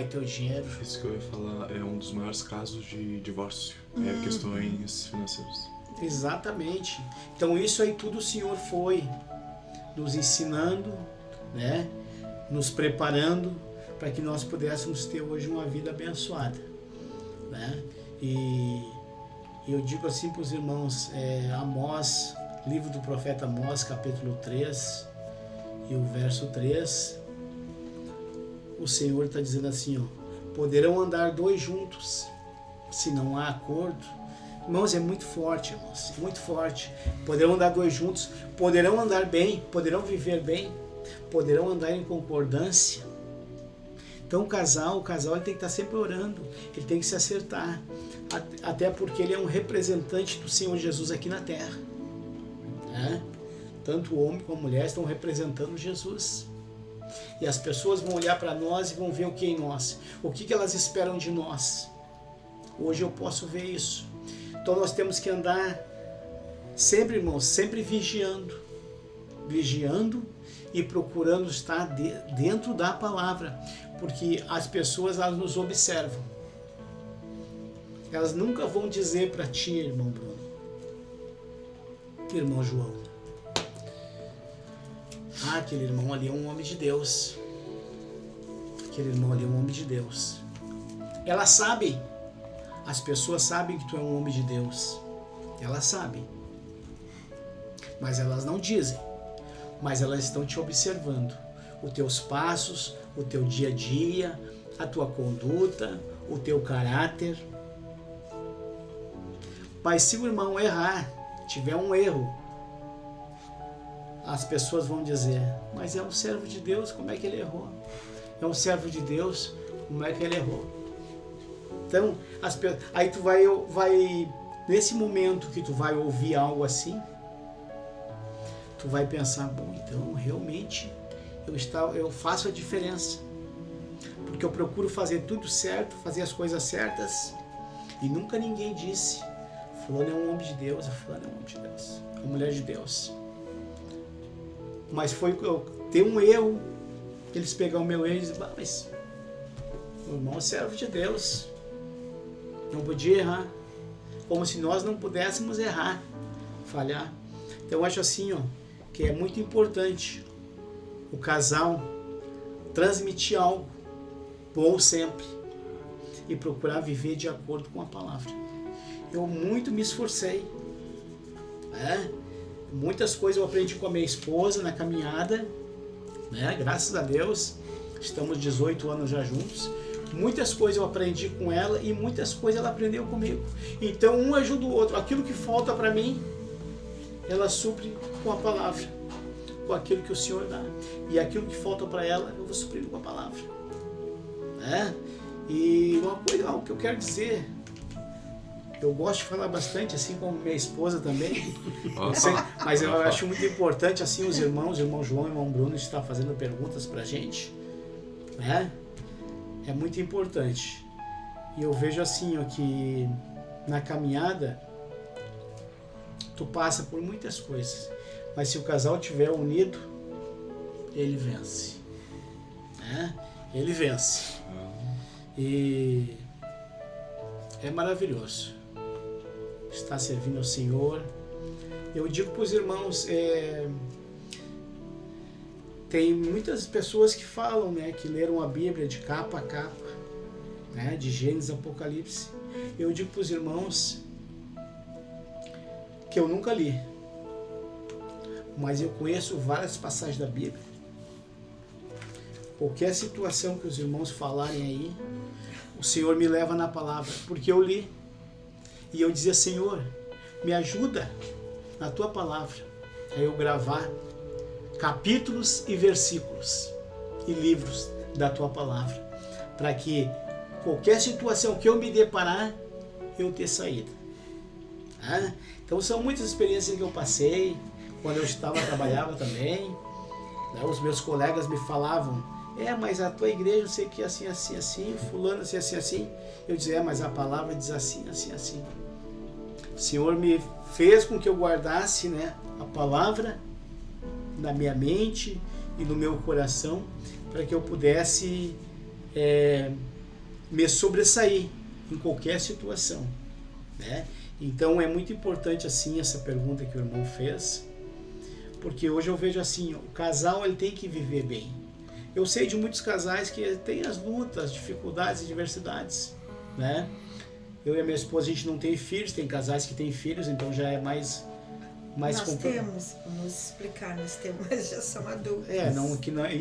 ter o dinheiro. Isso que eu ia falar é um dos maiores casos de divórcio, questões financeiras. Exatamente. Então isso aí tudo o Senhor foi nos ensinando, né? Nos preparando para que nós pudéssemos ter hoje uma vida abençoada, né? E eu digo assim para os irmãos, Amós, livro do profeta Amós, capítulo 3 e o verso 3, o Senhor está dizendo assim, ó: poderão andar dois juntos se não há acordo. Irmãos, é muito forte, irmãos, muito forte. Poderão andar dois juntos, poderão andar bem, poderão viver bem, poderão andar em concordância. Então o casal ele tem que estar sempre orando, ele tem que se acertar, até porque ele é um representante do Senhor Jesus aqui na terra, né? Tanto o homem como a mulher estão representando Jesus. E as pessoas vão olhar para nós e vão ver o que em nós, o que elas esperam de nós. Hoje eu posso ver isso. Então nós temos que andar sempre, irmãos, sempre vigiando e procurando estar dentro da palavra, porque as pessoas, elas nos observam. Elas nunca vão dizer para ti, irmão Bruno, irmão João, aquele irmão ali é um homem de Deus. Aquele irmão ali é um homem de Deus. Elas sabem. As pessoas sabem que tu é um homem de Deus. Elas sabem. Mas elas não dizem. Mas elas estão te observando. Os teus passos, o teu dia a dia, a tua conduta, o teu caráter. Mas se o irmão errar, tiver um erro, as pessoas vão dizer, mas é um servo de Deus, como é que ele errou? É um servo de Deus, como é que ele errou? Então, aí tu vai, nesse momento que tu vai ouvir algo assim, tu vai pensar, bom, então realmente eu faço a diferença. Porque eu procuro fazer tudo certo, fazer as coisas certas, e nunca ninguém disse, fulano é um homem de Deus, fulano é um homem de Deus, é uma mulher de Deus. Mas foi ter um erro, eles pegaram o meu erro e dizem, mas o irmão é servo de Deus, não podia errar, como se nós não pudéssemos errar, falhar. Então eu acho assim, que é muito importante o casal transmitir algo bom sempre e procurar viver de acordo com a palavra. Eu muito me esforcei, muitas coisas eu aprendi com a minha esposa na caminhada, graças a Deus, estamos 18 anos já juntos. Muitas coisas eu aprendi com ela e muitas coisas ela aprendeu comigo. Então um ajuda o outro. Aquilo que falta para mim, ela supre com a palavra, com aquilo que o Senhor dá. E aquilo que falta para ela, eu vou suprir com a palavra. E uma coisa, algo que eu quero dizer, eu gosto de falar bastante, assim como minha esposa também. Mas eu acho muito importante, assim, os irmãos, o irmão João e o irmão Bruno, estar fazendo perguntas pra gente. É muito importante. E eu vejo assim, que na caminhada, tu passa por muitas coisas. Mas se o casal estiver unido, ele vence. Ele vence. E é maravilhoso estar servindo ao Senhor. Eu digo para os irmãos, tem muitas pessoas que falam, que leram a Bíblia de capa a capa, de Gênesis a Apocalipse. Eu digo para os irmãos que eu nunca li, mas eu conheço várias passagens da Bíblia. Qualquer situação que os irmãos falarem aí, o Senhor me leva na palavra, porque eu li. E eu dizia, Senhor, me ajuda na tua palavra a eu gravar capítulos e versículos e livros da tua palavra, para que qualquer situação que eu me deparar, eu ter saída. Então são muitas experiências que eu passei, quando eu trabalhava também, os meus colegas me falavam, mas a tua igreja eu sei que é assim, assim, assim, fulano assim, assim, assim. Eu dizia, mas a palavra diz assim, assim, assim. O Senhor me fez com que eu guardasse, a palavra na minha mente e no meu coração, para que eu pudesse me sobressair em qualquer situação. Então é muito importante assim essa pergunta que o irmão fez, porque hoje eu vejo assim, o casal ele tem que viver bem. Eu sei de muitos casais que têm as lutas, dificuldades e diversidades, Eu e a minha esposa, a gente não tem filhos, tem casais que têm filhos, então já é mais nós temos, vamos explicar, nós temos, mas já são adultos.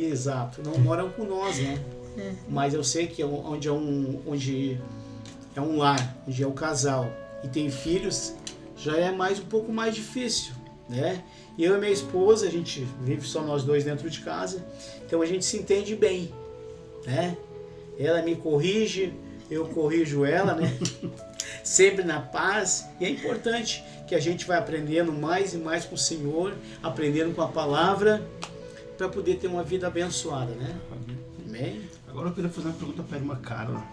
Exato, não moram com nós, Mas eu sei que onde é um lar, onde é um casal e tem filhos, já é um pouco mais difícil, E eu e minha esposa, a gente vive só nós dois dentro de casa, então a gente se entende bem, Ela me corrige, eu corrijo ela, Sempre na paz. E é importante que a gente vai aprendendo mais e mais com o Senhor, aprendendo com a palavra, para poder ter uma vida abençoada, Amém? Agora eu queria fazer uma pergunta para a irmã Carla,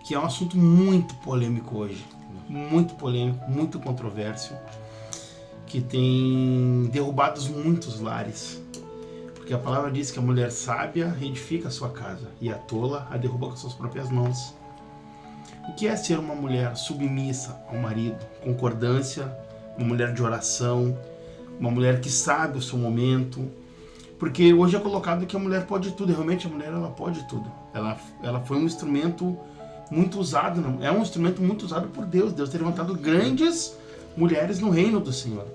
que é um assunto muito polêmico hoje. Muito polêmico, muito controverso, que tem derrubado muitos lares. Porque a palavra diz que a mulher sábia edifica a sua casa e a tola a derruba com suas próprias mãos. O que é ser uma mulher submissa ao marido, concordância, uma mulher de oração, uma mulher que sabe o seu momento? Porque hoje é colocado que a mulher pode tudo, e realmente a mulher ela pode tudo. Ela foi um instrumento muito usado, é um instrumento muito usado por Deus. Deus tem levantado grandes mulheres no reino do Senhor.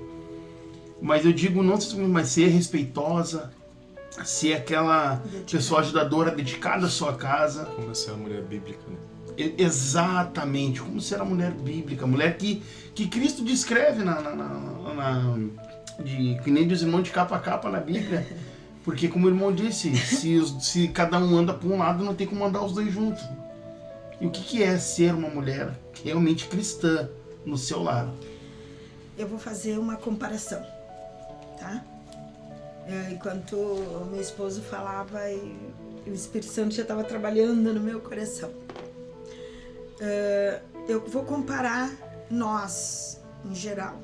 Mas eu digo, não mas ser respeitosa, ser aquela pessoa ajudadora, dedicada à sua casa. Como ser a mulher bíblica, né? Exatamente, como ser a mulher bíblica, a mulher que Cristo descreve que nem dos irmãos de capa a capa na Bíblia. Porque, como o irmão disse, se cada um anda para um lado, não tem como andar os dois juntos. E o que é ser uma mulher realmente cristã no seu lar? Eu vou fazer uma comparação, tá? Enquanto o meu esposo falava, e o Espírito Santo já estava trabalhando no meu coração. Eu vou comparar nós, em geral,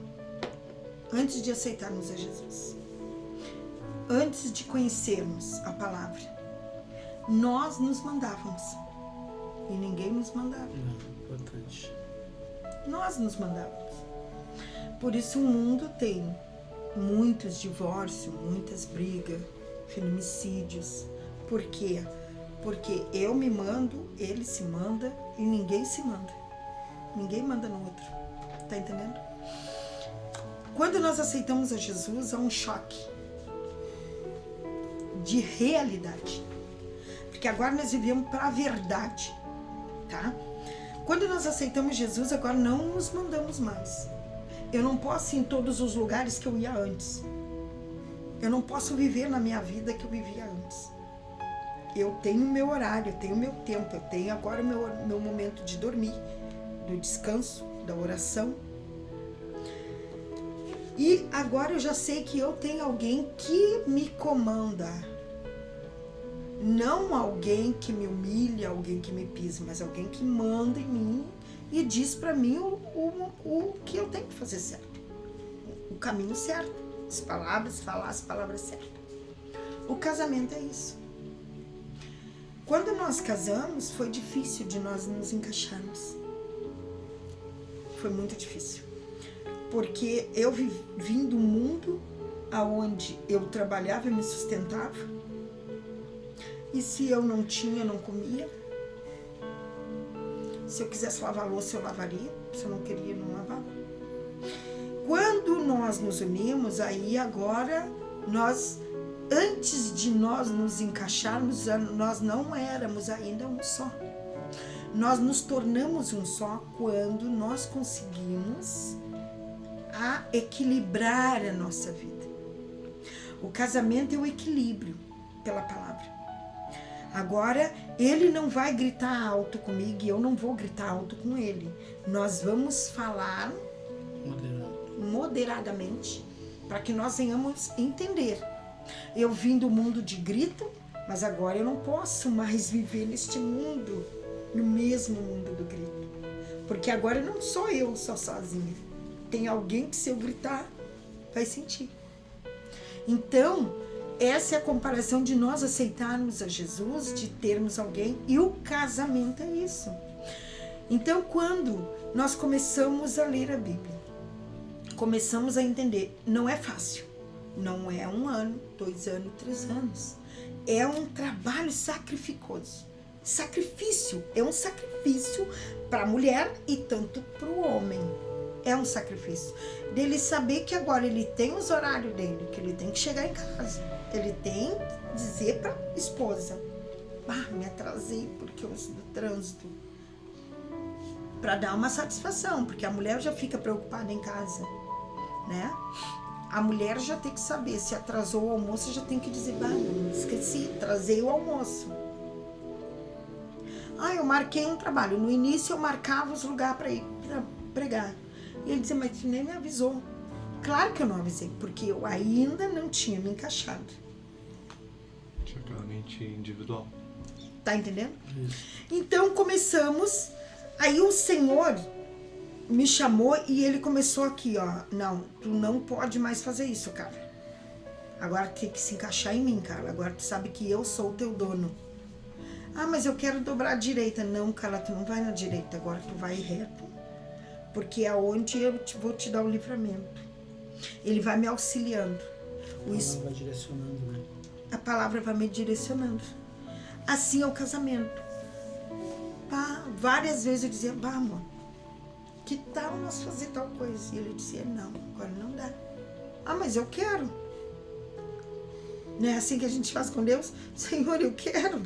antes de aceitarmos a Jesus, antes de conhecermos a palavra, nós nos mandávamos e ninguém nos mandava. Importante. Nós nos mandávamos. Por isso o mundo tem muitos divórcios, muitas brigas, feminicídios. Por quê? Porque eu me mando, ele se manda e ninguém se manda. Ninguém manda no outro. Tá entendendo? Quando nós aceitamos a Jesus, há um choque de realidade. Porque agora nós vivemos para a verdade, tá? Quando nós aceitamos Jesus, agora não nos mandamos mais. Eu não posso ir em todos os lugares que eu ia antes. Eu não posso viver na minha vida que eu vivia antes. Eu tenho meu horário, eu tenho meu tempo, eu tenho agora o meu momento de dormir, do descanso, da oração. E agora eu já sei que eu tenho alguém que me comanda. Não alguém que me humilha, alguém que me pisa, mas alguém que manda em mim e diz pra mim o que eu tenho que fazer certo. O caminho certo, as palavras, falar as palavras certas. O casamento é isso. Quando nós casamos, foi difícil de nós nos encaixarmos. Foi muito difícil. Porque eu vim do mundo onde eu trabalhava e me sustentava. E se eu não tinha, eu não comia. Se eu quisesse lavar a louça, eu lavaria. Se eu não queria, eu não lavava. Quando nós nos unimos, aí agora nós... Antes de nós nos encaixarmos, nós não éramos ainda um só. Nós nos tornamos um só quando nós conseguimos equilibrar a nossa vida. O casamento é o equilíbrio pela palavra. Agora, ele não vai gritar alto comigo e eu não vou gritar alto com ele. Nós vamos falar moderadamente para que nós venhamos entender. Eu vim do mundo de grito, mas agora eu não posso mais viver neste mundo, no mesmo mundo do grito. Porque agora não sou eu só sozinha. Tem alguém que se eu gritar, vai sentir. Então, essa é a comparação de nós aceitarmos a Jesus, de termos alguém, e o casamento é isso. Então, quando nós começamos a ler a Bíblia, começamos a entender, não é fácil. Não é 1 ano, 2 anos, 3 anos. É um trabalho sacrificoso. Sacrifício. É um sacrifício para a mulher e tanto para o homem. É um sacrifício. Dele saber que agora ele tem os horários dele, que ele tem que chegar em casa. Ele tem que dizer para a esposa: me atrasei porque eu uso do trânsito. Para dar uma satisfação, porque a mulher já fica preocupada em casa, né? A mulher já tem que saber, se atrasou o almoço, já tem que dizer, esqueci, trazei o almoço. Eu marquei um trabalho. No início eu marcava os lugares para ir pra pregar. E ele dizia, mas tu nem me avisou. Claro que eu não avisei, porque eu ainda não tinha me encaixado. Tinha aquela mente individual. Tá entendendo? Isso. Então começamos Aí o Senhor me chamou e ele começou aqui, ó. Não, tu não pode mais fazer isso, cara. Agora tem que se encaixar em mim, cara. Agora tu sabe que eu sou o teu dono. Ah, mas eu quero dobrar a direita. Não, cara, tu não vai na direita. Agora tu vai reto. Porque é onde eu vou te dar o livramento. Ele vai me auxiliando. Vai direcionando, né? A palavra vai me direcionando. Assim é o casamento. Pá, várias vezes eu dizia, bah, amor, que tal nós fazer tal coisa? E ele dizia, não, agora não dá. Ah, mas eu quero. Não é assim que a gente faz com Deus? Senhor, eu quero.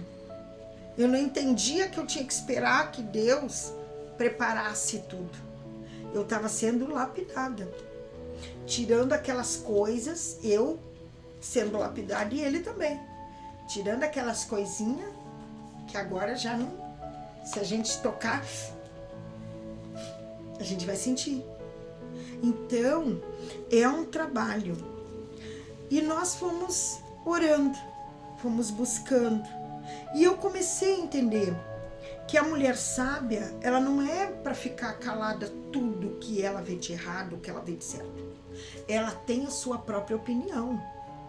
Eu não entendia que eu tinha que esperar que Deus preparasse tudo. Eu estava sendo lapidada. Tirando aquelas coisas, eu sendo lapidada e ele também. Tirando aquelas coisinhas que agora já não... Se a gente tocar, a gente vai sentir. Então, é um trabalho. E nós fomos orando, fomos buscando. E eu comecei a entender que a mulher sábia, ela não é para ficar calada tudo que ela vê de errado, que ela vê de certo. Ela tem a sua própria opinião,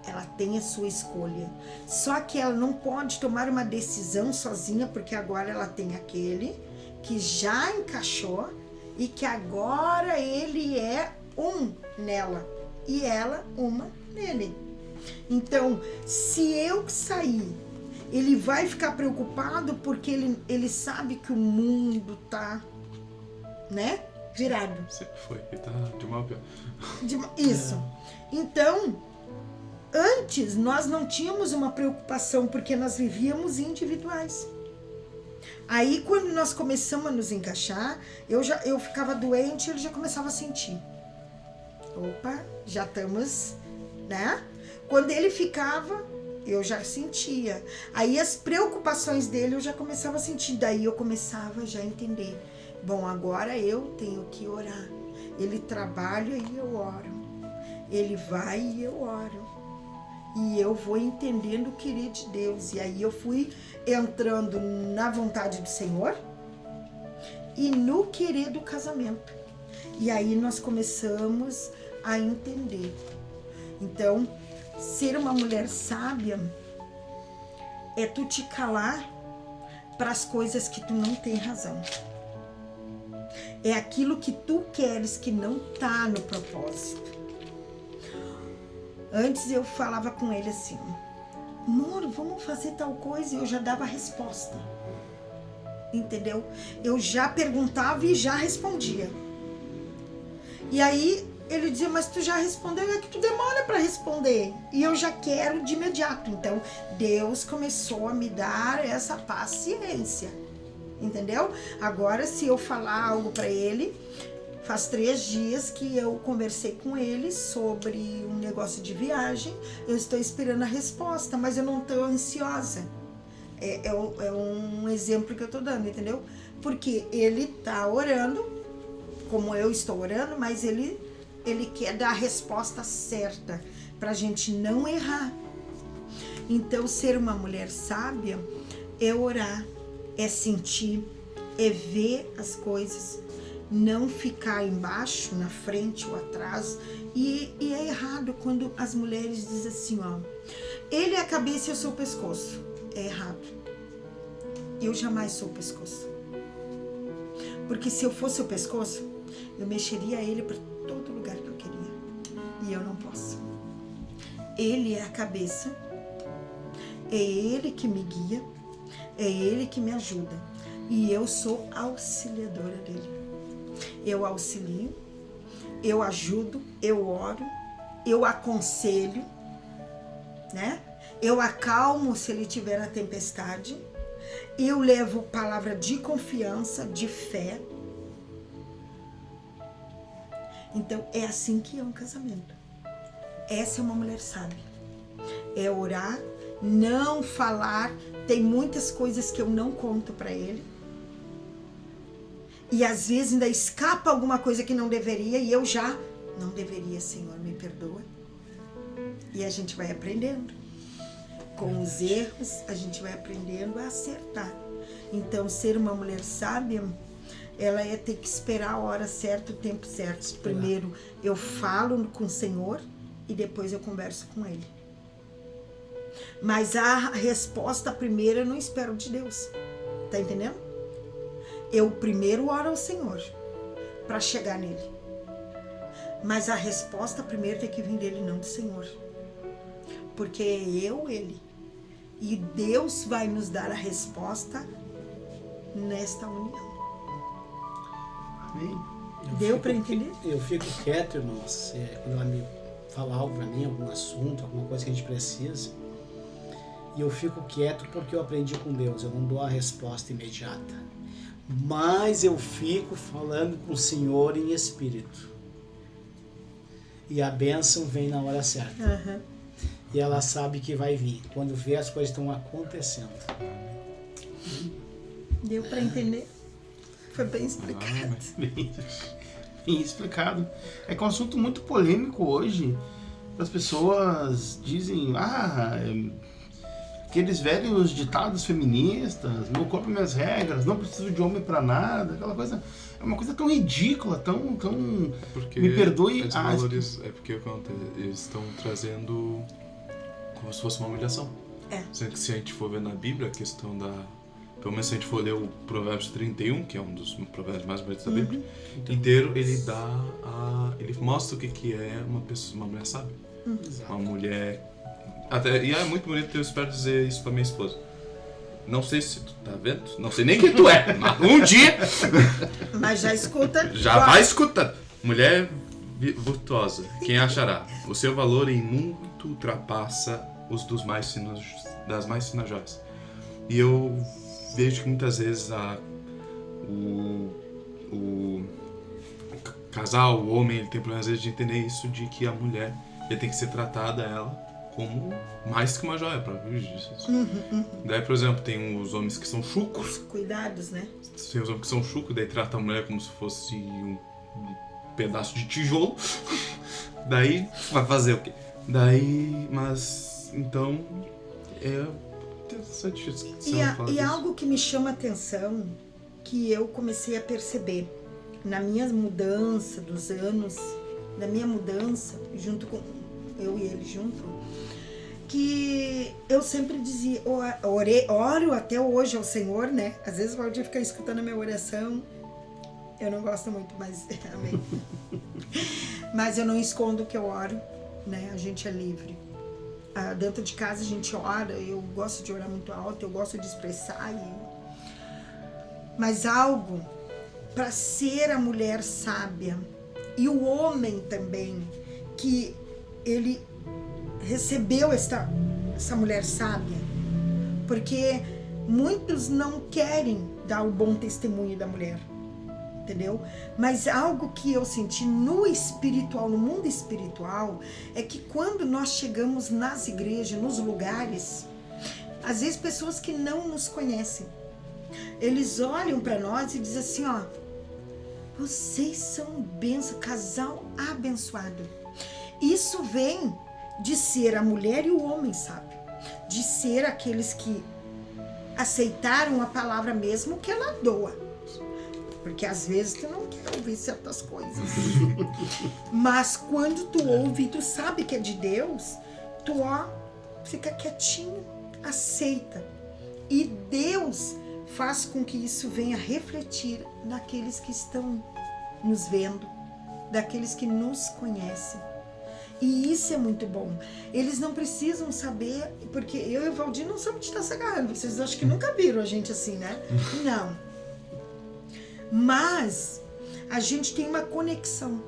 ela tem a sua escolha. Só que ela não pode tomar uma decisão sozinha, porque agora ela tem aquele que já encaixou e que agora ele é um nela e ela uma nele. Então, se eu sair, ele vai ficar preocupado porque ele sabe que o mundo tá, né, virado. Sempre foi, ele tá de mal a pior. Isso. Então, antes nós não tínhamos uma preocupação porque nós vivíamos individuais. Aí quando nós começamos a nos encaixar, eu ficava doente e ele já começava a sentir. Opa, já estamos, né? Quando ele ficava, eu já sentia. Aí as preocupações dele eu já começava a sentir. Daí eu começava já a entender. Bom, agora eu tenho que orar. Ele trabalha e eu oro. Ele vai e eu oro. E eu vou entendendo o querer de Deus. E aí eu fui entrando na vontade do Senhor e no querer do casamento. E aí nós começamos a entender. Então, ser uma mulher sábia é tu te calar para as coisas que tu não tem razão. É aquilo que tu queres que não tá no propósito. Antes eu falava com ele assim, amor, vamos fazer tal coisa, e eu já dava a resposta. Entendeu? Eu já perguntava e já respondia. E aí ele dizia, mas tu já respondeu, é que tu demora para responder. E eu já quero de imediato. Então Deus começou a me dar essa paciência. Entendeu? Agora, se eu falar algo para ele, faz 3 dias que eu conversei com ele sobre um negócio de viagem, eu estou esperando a resposta, mas eu não estou ansiosa. É um exemplo que eu estou dando, entendeu? Porque ele está orando, como eu estou orando, mas ele quer dar a resposta certa, para a gente não errar. Então, ser uma mulher sábia é orar, é sentir, é ver as coisas, não ficar embaixo, na frente ou atrás. E é errado quando as mulheres dizem assim, ó, ele é a cabeça e eu sou o pescoço. É errado. Eu jamais sou o pescoço. Porque se eu fosse o pescoço, eu mexeria ele para todo lugar que eu queria. E eu não posso. Ele é a cabeça, é ele que me guia, é ele que me ajuda. E eu sou auxiliadora dele. Eu auxilio, eu ajudo, eu oro, eu aconselho, né? Eu acalmo se ele tiver na tempestade. Eu levo palavra de confiança, de fé. Então, é assim que é um casamento. Essa é uma mulher sábia. É orar, não falar. Tem muitas coisas que eu não conto para ele. E às vezes ainda escapa alguma coisa que não deveria. E eu já, não deveria, Senhor, me perdoa. E a gente vai aprendendo. Com os erros, a gente vai aprendendo a acertar. Então, ser uma mulher sábia ela é ter que esperar a hora certa, o tempo certo. Primeiro eu falo com o Senhor e depois eu converso com Ele. Mas a resposta primeiro eu não espero de Deus. Tá entendendo? Eu primeiro oro ao Senhor para chegar nele. Mas a resposta primeiro tem que vir dele, não do Senhor. Porque é ele. E Deus vai nos dar a resposta nesta união. Amém. Deu para entender? Eu fico quieto, irmãos, quando ela me fala algo para mim, algum assunto, alguma coisa que a gente precisa. E eu fico quieto porque eu aprendi com Deus. Eu não dou a resposta imediata. Mas eu fico falando com o Senhor em espírito. E a bênção vem na hora certa. Uhum. E ela sabe que vai vir. Quando vê, as coisas estão acontecendo. Deu para entender? Foi bem explicado. Bem explicado. É que é um assunto muito polêmico hoje. As pessoas dizem, aqueles velhos ditados feministas, meu corpo, minhas regras, não preciso de homem pra nada, aquela coisa. É uma coisa tão ridícula, tão porque me perdoe. É porque eles estão trazendo como se fosse uma humilhação. Sendo que se a gente for ver na Bíblia, a questão da... Pelo menos se a gente for ler o Provérbios 31, que é um dos provérbios mais bonitos da Bíblia, inteiro, ele ele mostra o que é uma mulher sábia. Uma mulher... e é muito bonito, eu espero dizer isso pra minha esposa. Não sei se tu tá vendo, não sei nem quem tu é, mas um dia... Mas já escuta. Já vai escutando. Mulher virtuosa, quem achará? O seu valor em muito ultrapassa os das mais finas joias. E eu vejo que muitas vezes o casal, o homem, ele tem problemas às vezes de entender isso, de que a mulher ele tem que ser tratada, ela, como mais que uma joia, para disso. Daí, por exemplo, tem os homens que são chucros. Cuidados, né? Tem os homens que são chucros, daí trata a mulher como se fosse um pedaço de tijolo. Daí, vai fazer o quê? Daí, mas, então, é interessante isso. E algo que me chama a atenção, que eu comecei a perceber na minha mudança dos anos, na minha mudança, junto com eu e ele junto, que eu sempre dizia, oro até hoje ao Senhor, né? Às vezes pode ficar escutando a minha oração, eu não gosto muito, mas amém. Mas eu não escondo que eu oro, né? A gente é livre. Dentro de casa a gente ora, eu gosto de orar muito alto, eu gosto de expressar. Mas algo para ser a mulher sábia e o homem também, que ele recebeu essa mulher sábia, porque muitos não querem dar o bom testemunho da mulher, entendeu? Mas algo que eu senti no espiritual, no mundo espiritual, é que quando nós chegamos nas igrejas, nos lugares, às vezes pessoas que não nos conhecem, eles olham para nós e dizem assim, ó, vocês são um casal abençoado. Isso vem de ser a mulher e o homem, sabe? De ser aqueles que aceitaram a palavra mesmo que ela doa. Porque às vezes tu não quer ouvir certas coisas. Mas quando tu ouve e tu sabe que é de Deus, tu fica quietinho, aceita. E Deus faz com que isso venha refletir naqueles que estão nos vendo, daqueles que nos conhecem. E isso é muito bom. Eles não precisam saber, porque eu e o Valdir não somos de estar se agarrando. Vocês acham que nunca viram a gente assim, né? Não. Mas a gente tem uma conexão.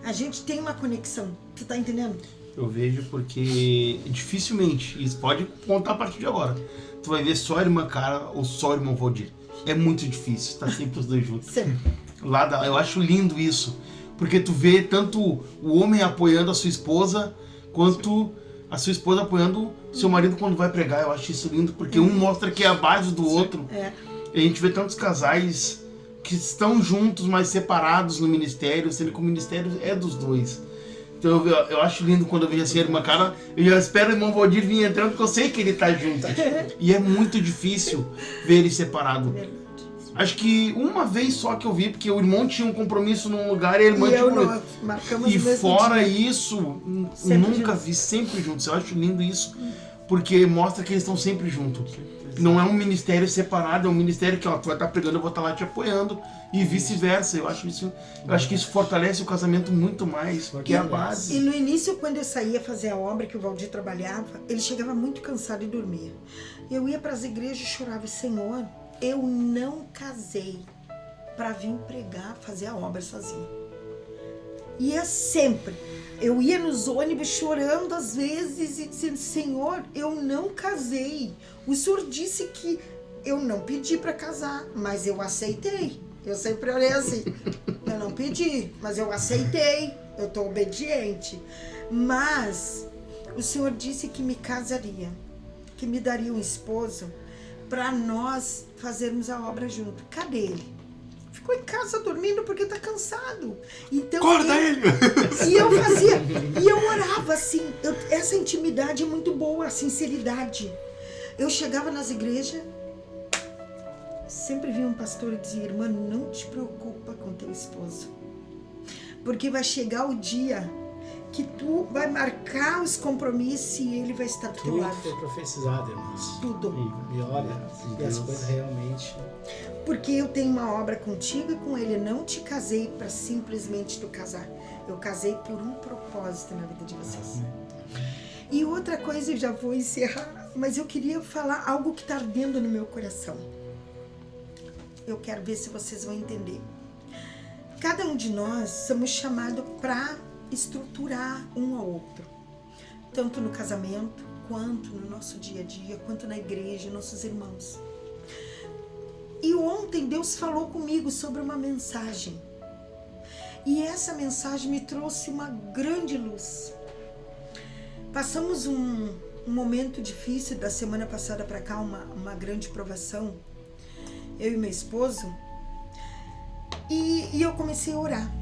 A gente tem uma conexão. Tu tá entendendo? Eu vejo porque dificilmente, isso pode contar a partir de agora, tu vai ver só a irmã Cara ou só o irmão Valdir. É muito difícil, tá sempre os dois juntos. Eu acho lindo isso, porque tu vê tanto o homem apoiando a sua esposa, quanto a sua esposa apoiando seu marido quando vai pregar. Eu acho isso lindo, porque um mostra que é a base do outro. E a gente vê tantos casais que estão juntos, mas separados no ministério, sendo que o ministério é dos dois. Então eu acho lindo quando eu vejo assim a irmã Cara, eu já espero o irmão Valdir vir entrando, porque eu sei que ele tá junto. E é muito difícil ver ele separado. Acho que uma vez só que eu vi, porque o irmão tinha um compromisso num lugar e a irmã E tinha eu um não, compromisso. marcamos E o mesmo fora dia. isso, Sempre nunca juntos. vi, sempre juntos. Eu acho lindo isso, porque mostra que eles estão sempre juntos. Não é um ministério separado, é um ministério que, ó, tu vai estar pregando, eu vou estar lá te apoiando, e vice-versa. Eu acho que isso fortalece o casamento muito mais, que é a E base. no início, quando eu saía fazer a obra que o Valdir trabalhava, ele chegava muito cansado e dormia. Eu ia para as igrejas e chorava, Senhor, eu não casei para vir pregar, fazer a obra sozinha. E é sempre. Eu ia nos ônibus chorando às vezes e dizendo, Senhor, eu não casei. O Senhor disse que eu não pedi para casar, mas eu aceitei. Eu sempre olhei assim, eu não pedi, mas eu aceitei, eu estou obediente. Mas o Senhor disse que me casaria, que me daria um esposo para nós fazermos a obra junto. Cadê ele? Ficou em casa dormindo porque tá cansado. Então, Acorda ele! E eu fazia, e eu orava assim, essa intimidade é muito boa, a sinceridade. Eu chegava nas igrejas, sempre vinha um pastor e dizia, irmã, não te preocupa com teu esposo. Porque vai chegar o dia que tu vai marcar os compromissos e ele vai estar do teu Tudo lado. foi profetizado, irmãos. Tudo. E olha, e as coisas realmente... Porque eu tenho uma obra contigo e com ele. Eu não te casei para simplesmente tu casar. Eu casei por um propósito na vida de vocês. E outra coisa, eu já vou encerrar, mas eu queria falar algo que está ardendo no meu coração. Eu quero ver se vocês vão entender. Cada um de nós somos chamados para estruturar um ao outro. Tanto no casamento, quanto no nosso dia a dia, quanto na igreja, nossos irmãos. E ontem Deus falou comigo sobre uma mensagem. E essa mensagem me trouxe uma grande luz. Passamos um momento difícil da semana passada para cá, uma grande provação. Eu e meu esposo. E eu comecei a orar.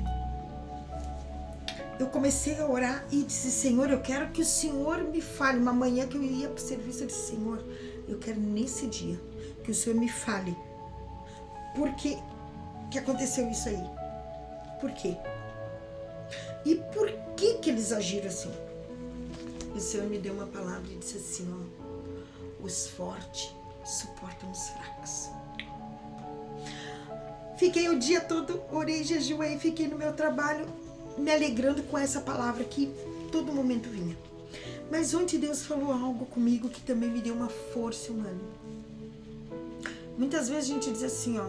Eu comecei a orar e disse, Senhor, eu quero que o Senhor me fale. Uma manhã que eu ia para o serviço, eu disse, Senhor, eu quero nesse dia que o Senhor me fale. Por que aconteceu isso aí? Por quê? E por que eles agiram assim? O Senhor me deu uma palavra e disse assim, ó, os fortes suportam os fracos. Fiquei o dia todo, orei, jejuei, fiquei no meu trabalho, me alegrando com essa palavra que todo momento vinha. Mas ontem Deus falou algo comigo que também me deu uma força humana. Muitas vezes a gente diz assim, ó,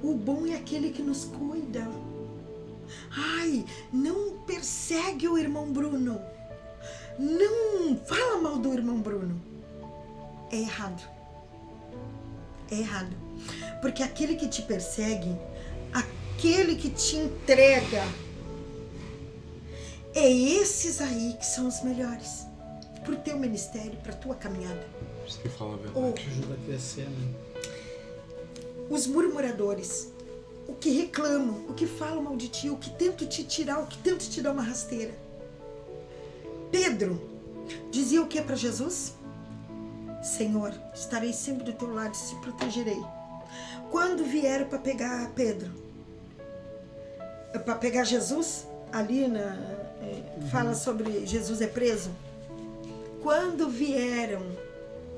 o bom é aquele que nos cuida. Ai, não persegue o irmão Bruno. Não fala mal do irmão Bruno. É errado. É errado. Porque aquele que te persegue, aquele que te entrega, é esses aí que são os melhores. Pro teu ministério, pra tua caminhada. Isso que fala a verdade. Ou Ajuda a crescer, né? os murmuradores, o que reclamam, o que falam mal de ti, o que tentam te tirar, o que tentam te dar uma rasteira. Pedro dizia o que para Jesus? Senhor, estarei sempre do teu lado e te protegerei. Quando vieram para pegar Pedro, para pegar Jesus, ali fala sobre Jesus é preso. Quando vieram,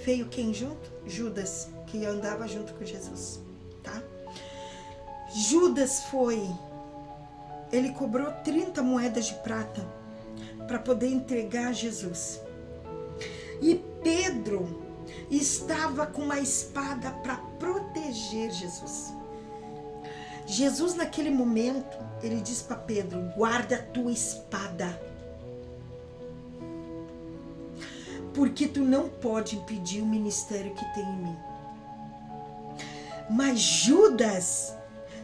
veio quem junto? Judas, que andava junto com Jesus. Tá? Judas ele cobrou 30 moedas de prata para poder entregar a Jesus. E Pedro estava com uma espada para proteger Jesus. Jesus, naquele momento, ele diz para Pedro, guarda a tua espada. Porque tu não pode impedir o ministério que tem em mim. Mas Judas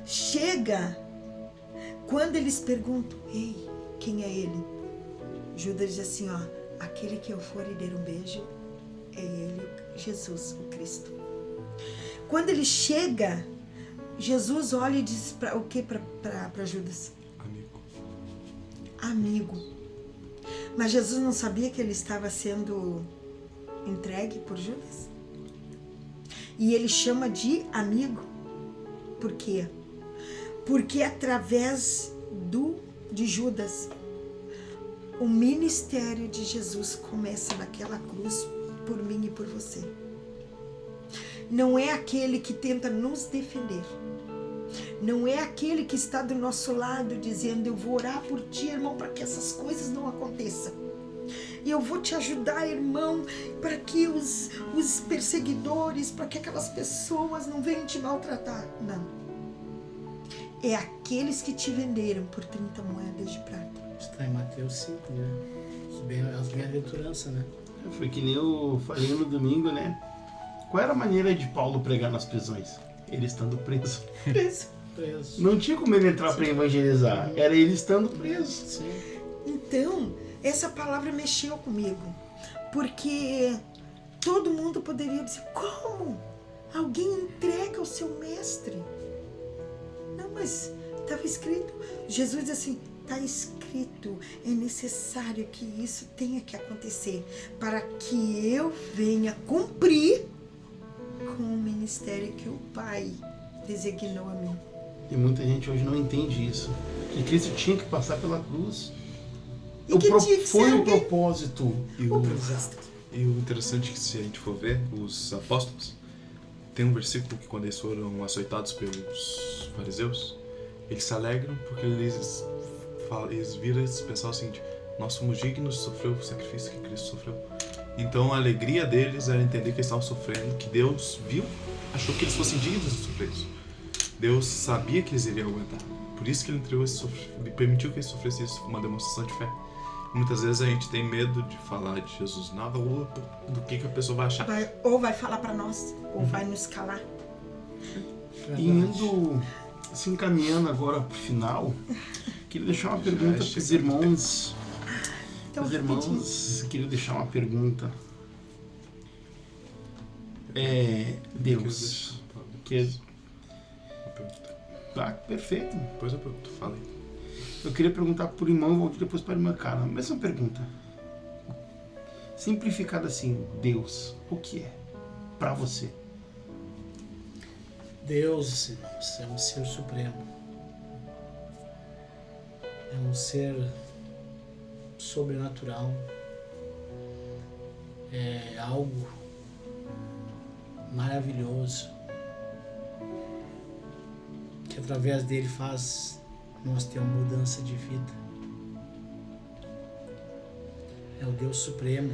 chega, quando eles perguntam, ei, quem é ele? Judas diz assim, ó, aquele que eu for e der um beijo, é ele, Jesus, o Cristo. Quando ele chega, Jesus olha e diz o que para Judas? Amigo. Mas Jesus não sabia que ele estava sendo entregue por Judas? E ele chama de amigo. Por quê? Porque através de Judas, o ministério de Jesus começa naquela cruz por mim e por você. Não é aquele que tenta nos defender. Não é aquele que está do nosso lado dizendo: eu vou orar por ti, irmão, para que essas coisas não aconteçam. E eu vou te ajudar, irmão, para que os perseguidores, para que aquelas pessoas não venham te maltratar. Não. É aqueles que te venderam por 30 moedas de prata. Está em Mateus 5, né? As bem-aventuranças, né? Foi que nem eu falei no domingo, né? Qual era a maneira de Paulo pregar nas prisões? Ele estando preso. Preso. Não tinha como ele entrar para evangelizar. Era ele estando preso. Sim. Então, essa palavra mexeu comigo. Porque todo mundo poderia dizer: como? Alguém entrega o seu mestre? Não, mas estava escrito. Jesus diz assim: está escrito, é necessário que isso tenha que acontecer para que eu venha cumprir com o ministério que o Pai designou a mim. E muita gente hoje não entende isso. Que Cristo tinha que passar pela cruz. E que tinha que foi ser o alguém. propósito. E o interessante é que, se a gente for ver, os apóstolos, tem um versículo que, quando eles foram açoitados pelos fariseus, eles se alegram porque eles viram e pensaram o seguinte: nós fomos dignos de sofrer o sacrifício que Cristo sofreu. Então a alegria deles era entender que eles estavam sofrendo, que Deus viu, achou que eles fossem dignos de sofrer isso. Deus sabia que eles iriam aguentar. Por isso que ele entregou esse permitiu que eles sofressem isso, uma demonstração de fé. Muitas vezes a gente tem medo de falar de Jesus nada, ou do que a pessoa vai achar. Ou vai falar para nós, ou vai nos calar. E indo, se encaminhando agora pro final, queria deixar uma pergunta para os irmãos. Então, Os irmãos, queria deixar uma pergunta. Deus. Ah, perfeito. Depois eu pergunto, fala aí. Eu queria perguntar pro irmão Valdir, depois para a irmã Carla. Mesma pergunta. Simplificada assim: Deus, o que é para você? Deus, irmãos, é um ser supremo. É um ser sobrenatural. É algo maravilhoso que através dele faz nós ter uma mudança de vida. É o Deus supremo,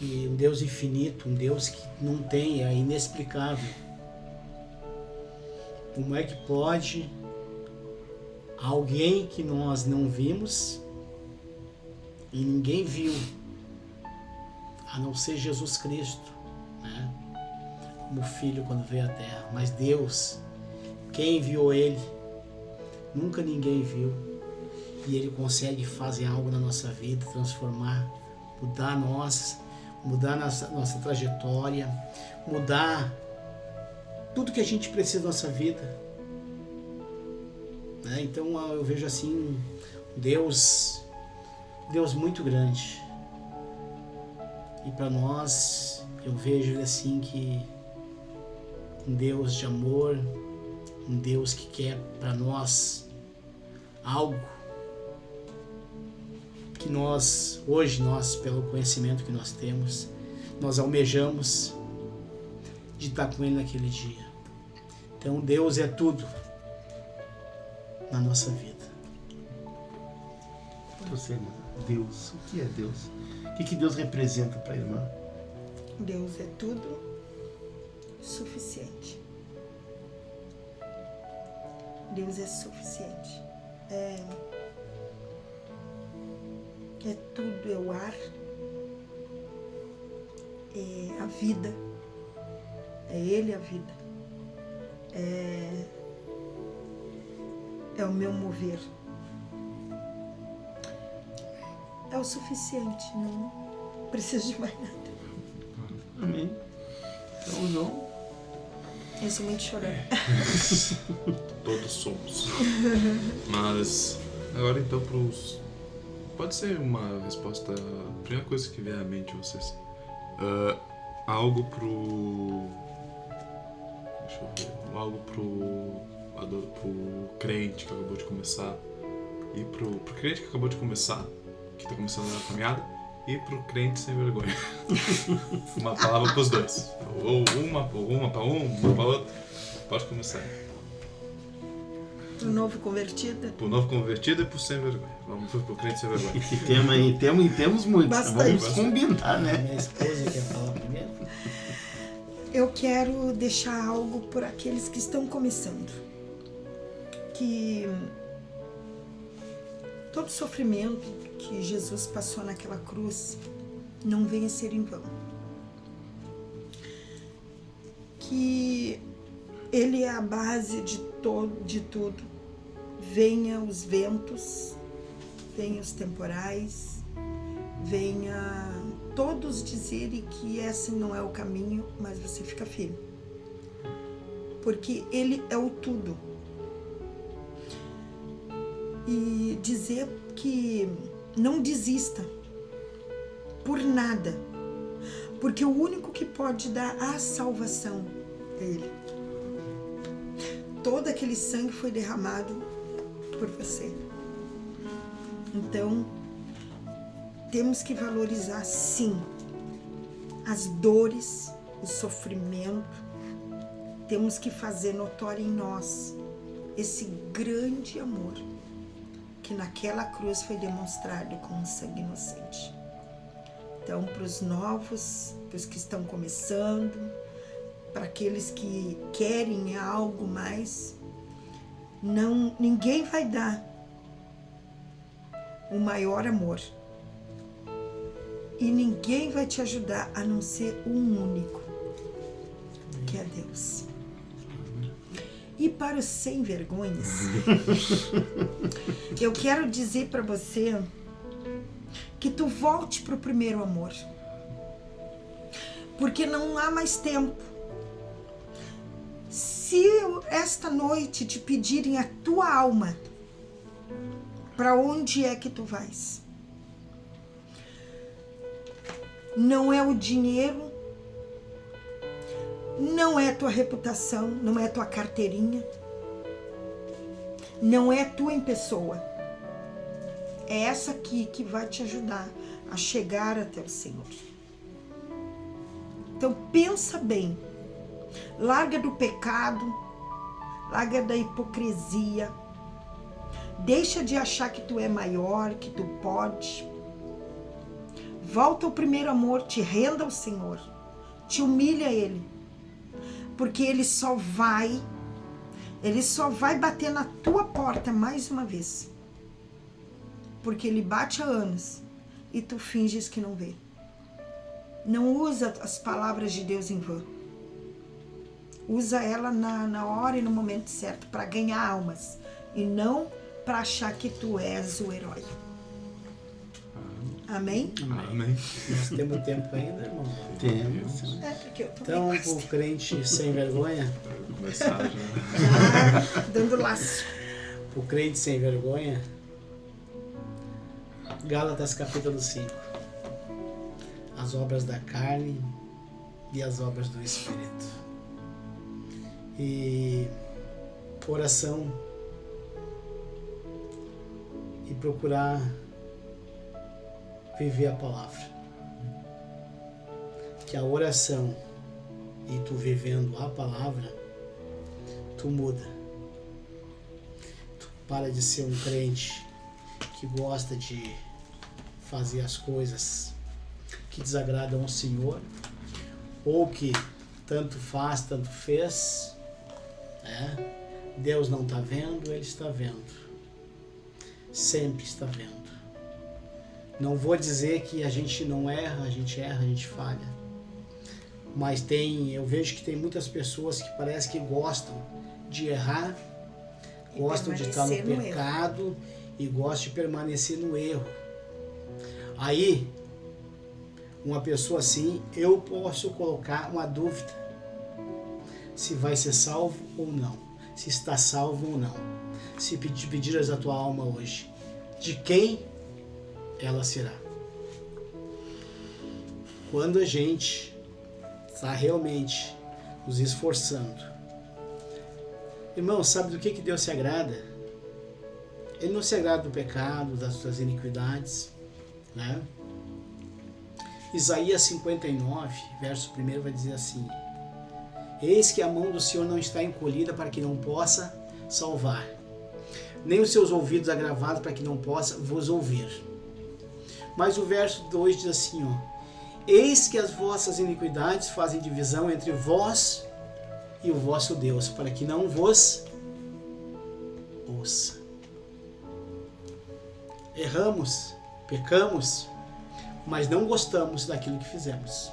um Deus infinito, um Deus que não tem, é inexplicável. Como é que pode alguém que nós não vimos e ninguém viu, a não ser Jesus Cristo, né? Como filho quando veio à terra, mas Deus, quem enviou ele, nunca ninguém viu, e ele consegue fazer algo na nossa vida, transformar, mudar nossa trajetória, mudar tudo que a gente precisa na nossa vida, né? Então eu vejo assim Deus muito grande, e para nós eu vejo ele assim, que um Deus de amor, um Deus que quer para nós algo que hoje nós, pelo conhecimento que nós temos, nós almejamos de estar com ele naquele dia. Então Deus é tudo na nossa vida. Você, irmã, Deus, o que é Deus? O que Deus representa para a irmã? Deus é tudo suficiente. Deus é suficiente. É tudo, é o ar, é a vida, é Ele a vida, é o meu mover. É o suficiente, não preciso de mais nada. Amém. Então, João. Eu sou muito chorando. Todos somos. Mas agora então pode ser uma resposta. A primeira coisa que vier à mente de vocês. Algo pro. Deixa eu ver. Algo pro crente que acabou de começar. E pro crente que acabou de começar, que tá começando a caminhada, e pro crente sem vergonha. Uma palavra pros dois. Ou uma pra uma pra outra. Pode começar. Pro novo convertido. Pro novo convertido e pro sem vergonha. Vamos pro crente sem vergonha. Temos muitos. Bastante. Vamos combinar, né? Minha esposa quer falar primeiro. Eu quero deixar algo por aqueles que estão começando. Que todo sofrimento que Jesus passou naquela cruz não venha ser em vão. Que Ele é a base de tudo. Venha os ventos, venha os temporais, venha todos dizerem que esse não é o caminho, mas você fica firme. Porque Ele é o tudo. E dizer que não desista por nada, porque o único que pode dar a salvação é Ele. Todo aquele sangue foi derramado por você. Então, temos que valorizar, sim, as dores, o sofrimento. Temos que fazer notório em nós esse grande amor que naquela cruz foi demonstrado com um sangue inocente. Então, para os novos, para os que estão começando, para aqueles que querem algo mais, ninguém vai dar o maior amor. E ninguém vai te ajudar a não ser um único, que é Deus. E para os sem vergonhas, eu quero dizer para você que tu volte para o primeiro amor. Porque não há mais tempo. Se esta noite te pedirem a tua alma, para onde é que tu vais? Não é o dinheiro, não é tua reputação, não é tua carteirinha, não é tu em pessoa. É essa aqui que vai te ajudar a chegar até o Senhor. Então pensa bem, larga do pecado, larga da hipocrisia, deixa de achar que tu é maior, que tu pode. Volta ao primeiro amor, te renda ao Senhor, te humilha a Ele, porque Ele só vai bater na tua porta mais uma vez, porque Ele bate há anos e tu finges que não vê. Não usa as palavras de Deus em vão. Usa ela na hora e no momento certo para ganhar almas e não para achar que tu és o herói. Amém? Amém. Nós temos tempo ainda, irmão? Temos. Porque eu tô Então, o crente sem vergonha, Começar já. já dando laço. o crente sem vergonha, Gálatas capítulo 5. As obras da carne e as obras do Espírito. E oração e procurar viver a palavra. Que a oração e tu vivendo a palavra, tu muda. Tu para de ser um crente que gosta de fazer as coisas que desagradam ao Senhor, ou que tanto faz, tanto fez, né? Deus não está vendo, Ele está vendo. Sempre está vendo. Não vou dizer que a gente não erra, a gente falha. Mas eu vejo que tem muitas pessoas que parece que gostam de errar, gostam de estar no pecado e gostam de permanecer no erro. Aí, uma pessoa assim, eu posso colocar uma dúvida se vai ser salvo ou não, se está salvo ou não. Se pedires a tua alma hoje, de quem ela será? Quando a gente está realmente nos esforçando Irmão, sabe do que Deus se agrada? Ele não se agrada do pecado, das suas iniquidades, né? Isaías 59, verso 1 vai dizer assim: eis que a mão do Senhor não está encolhida para que não possa salvar, nem os seus ouvidos agravados para que não possa vos ouvir. Mas o verso 2 diz assim, ó: eis que as vossas iniquidades fazem divisão entre vós e o vosso Deus, para que não vos ouça. Erramos, pecamos, mas não gostamos daquilo que fizemos.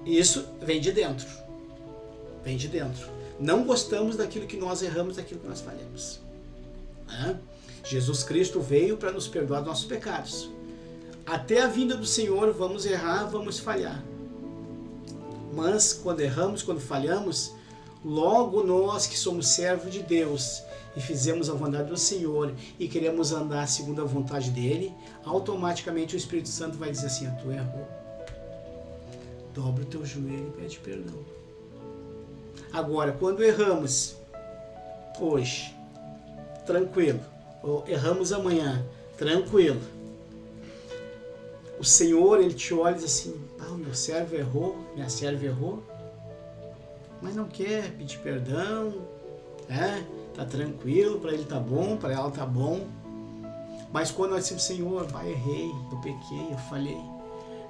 Isso vem de dentro. Vem de dentro. Não gostamos daquilo que nós erramos, daquilo que nós falhamos. Jesus Cristo veio para nos perdoar dos nossos pecados. Até a vinda do Senhor vamos errar, vamos falhar. Mas quando erramos, quando falhamos, logo nós que somos servos de Deus e fizemos a vontade do Senhor e queremos andar segundo a vontade dele, automaticamente o Espírito Santo vai dizer assim: tu errou. Dobra o teu joelho e pede perdão. Agora, quando erramos hoje, tranquilo, ou erramos amanhã, tranquilo, o Senhor, ele te olha e diz assim: ah, meu servo errou, minha serva errou, mas não quer pedir perdão, tá tranquilo, para ele tá bom, para ela tá bom. Mas quando nós dizemos: Senhor, errei, eu pequei, eu falhei,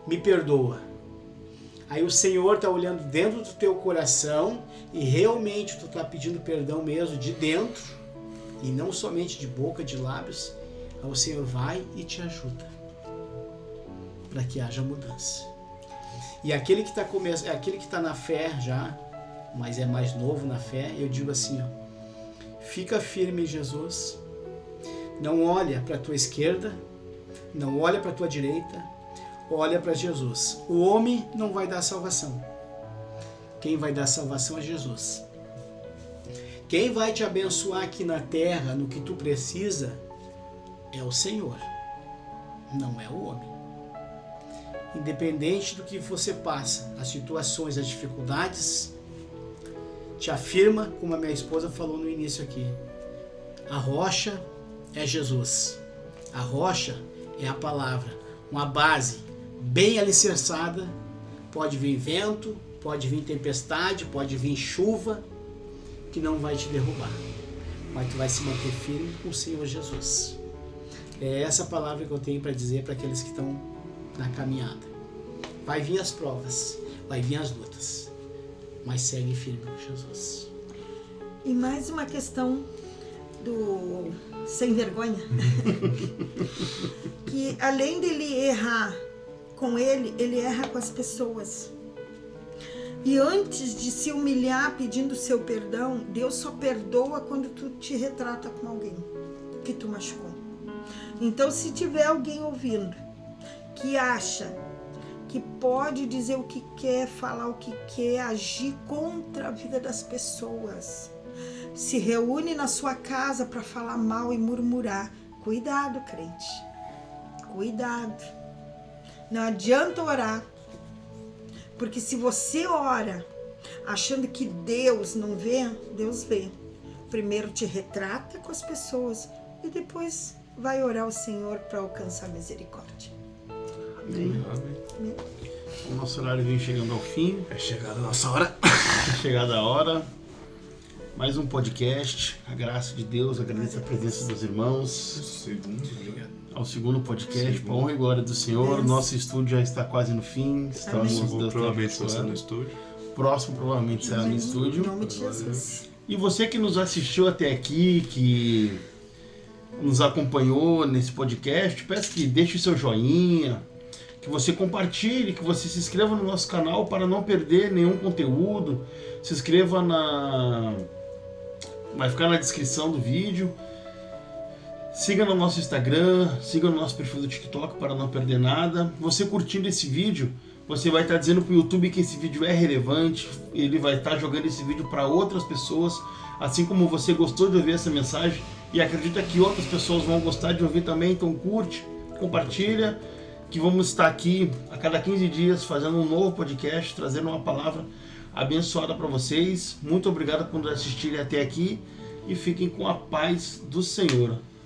me perdoa. Aí o Senhor tá olhando dentro do teu coração e realmente tu tá pedindo perdão mesmo de dentro e não somente de boca, de lábios. Aí o Senhor vai e te ajuda para que haja mudança. E aquele que está na fé já, mas é mais novo na fé, eu digo assim, ó: fica firme em Jesus, não olha para a tua esquerda, não olha para a tua direita, olha para Jesus. O homem não vai dar salvação. Quem vai dar salvação é Jesus. Quem vai te abençoar aqui na terra, no que tu precisa, é o Senhor, não é o homem. Independente do que você passa, as situações, as dificuldades, te afirma, como a minha esposa falou no início aqui, a rocha é Jesus. A rocha é a palavra, uma base bem alicerçada. Pode vir vento, pode vir tempestade, pode vir chuva, que não vai te derrubar, mas tu vai se manter firme com o Senhor Jesus. É essa palavra que eu tenho para dizer para aqueles que estão na caminhada. Vai vir as provas, vai vir as lutas, mas segue firme com Jesus. E mais uma questão do sem vergonha, que além dele errar com ele erra com as pessoas. E antes de se humilhar pedindo seu perdão, Deus só perdoa quando tu te retrata com alguém que tu machucou. Então, se tiver alguém ouvindo que acha que pode dizer o que quer, falar o que quer, agir contra a vida das pessoas, se reúne na sua casa para falar mal e murmurar, cuidado, crente, cuidado. Não adianta orar, porque se você ora achando que Deus não vê, Deus vê. Primeiro te retrata com as pessoas e depois vai orar ao Senhor para alcançar misericórdia. Amém. Amém. O nosso horário vem chegando ao fim. É chegada a nossa hora. É chegada a hora. Mais um podcast. A graça de Deus, agradeço a presença dos irmãos. Ao segundo podcast, para a honra e glória do Senhor. Deus. Nosso estúdio já está quase no fim. Estamos Provavelmente vai ser no estúdio. Próximo provavelmente será no Em estúdio. nome de Jesus. E você que nos assistiu até aqui, que nos acompanhou nesse podcast, peço que deixe o seu joinha, que você compartilhe, que você se inscreva no nosso canal para não perder nenhum conteúdo. Se inscreva vai ficar na descrição do vídeo. Siga no nosso Instagram, siga no nosso perfil do TikTok para não perder nada. Você curtindo esse vídeo, você vai estar dizendo para o YouTube que esse vídeo é relevante. Ele vai estar jogando esse vídeo para outras pessoas, assim como você gostou de ouvir essa mensagem e acredita que outras pessoas vão gostar de ouvir também. Então curte, compartilha, que vamos estar aqui a cada 15 dias fazendo um novo podcast, trazendo uma palavra abençoada para vocês. Muito obrigado por assistirem até aqui e fiquem com a paz do Senhor.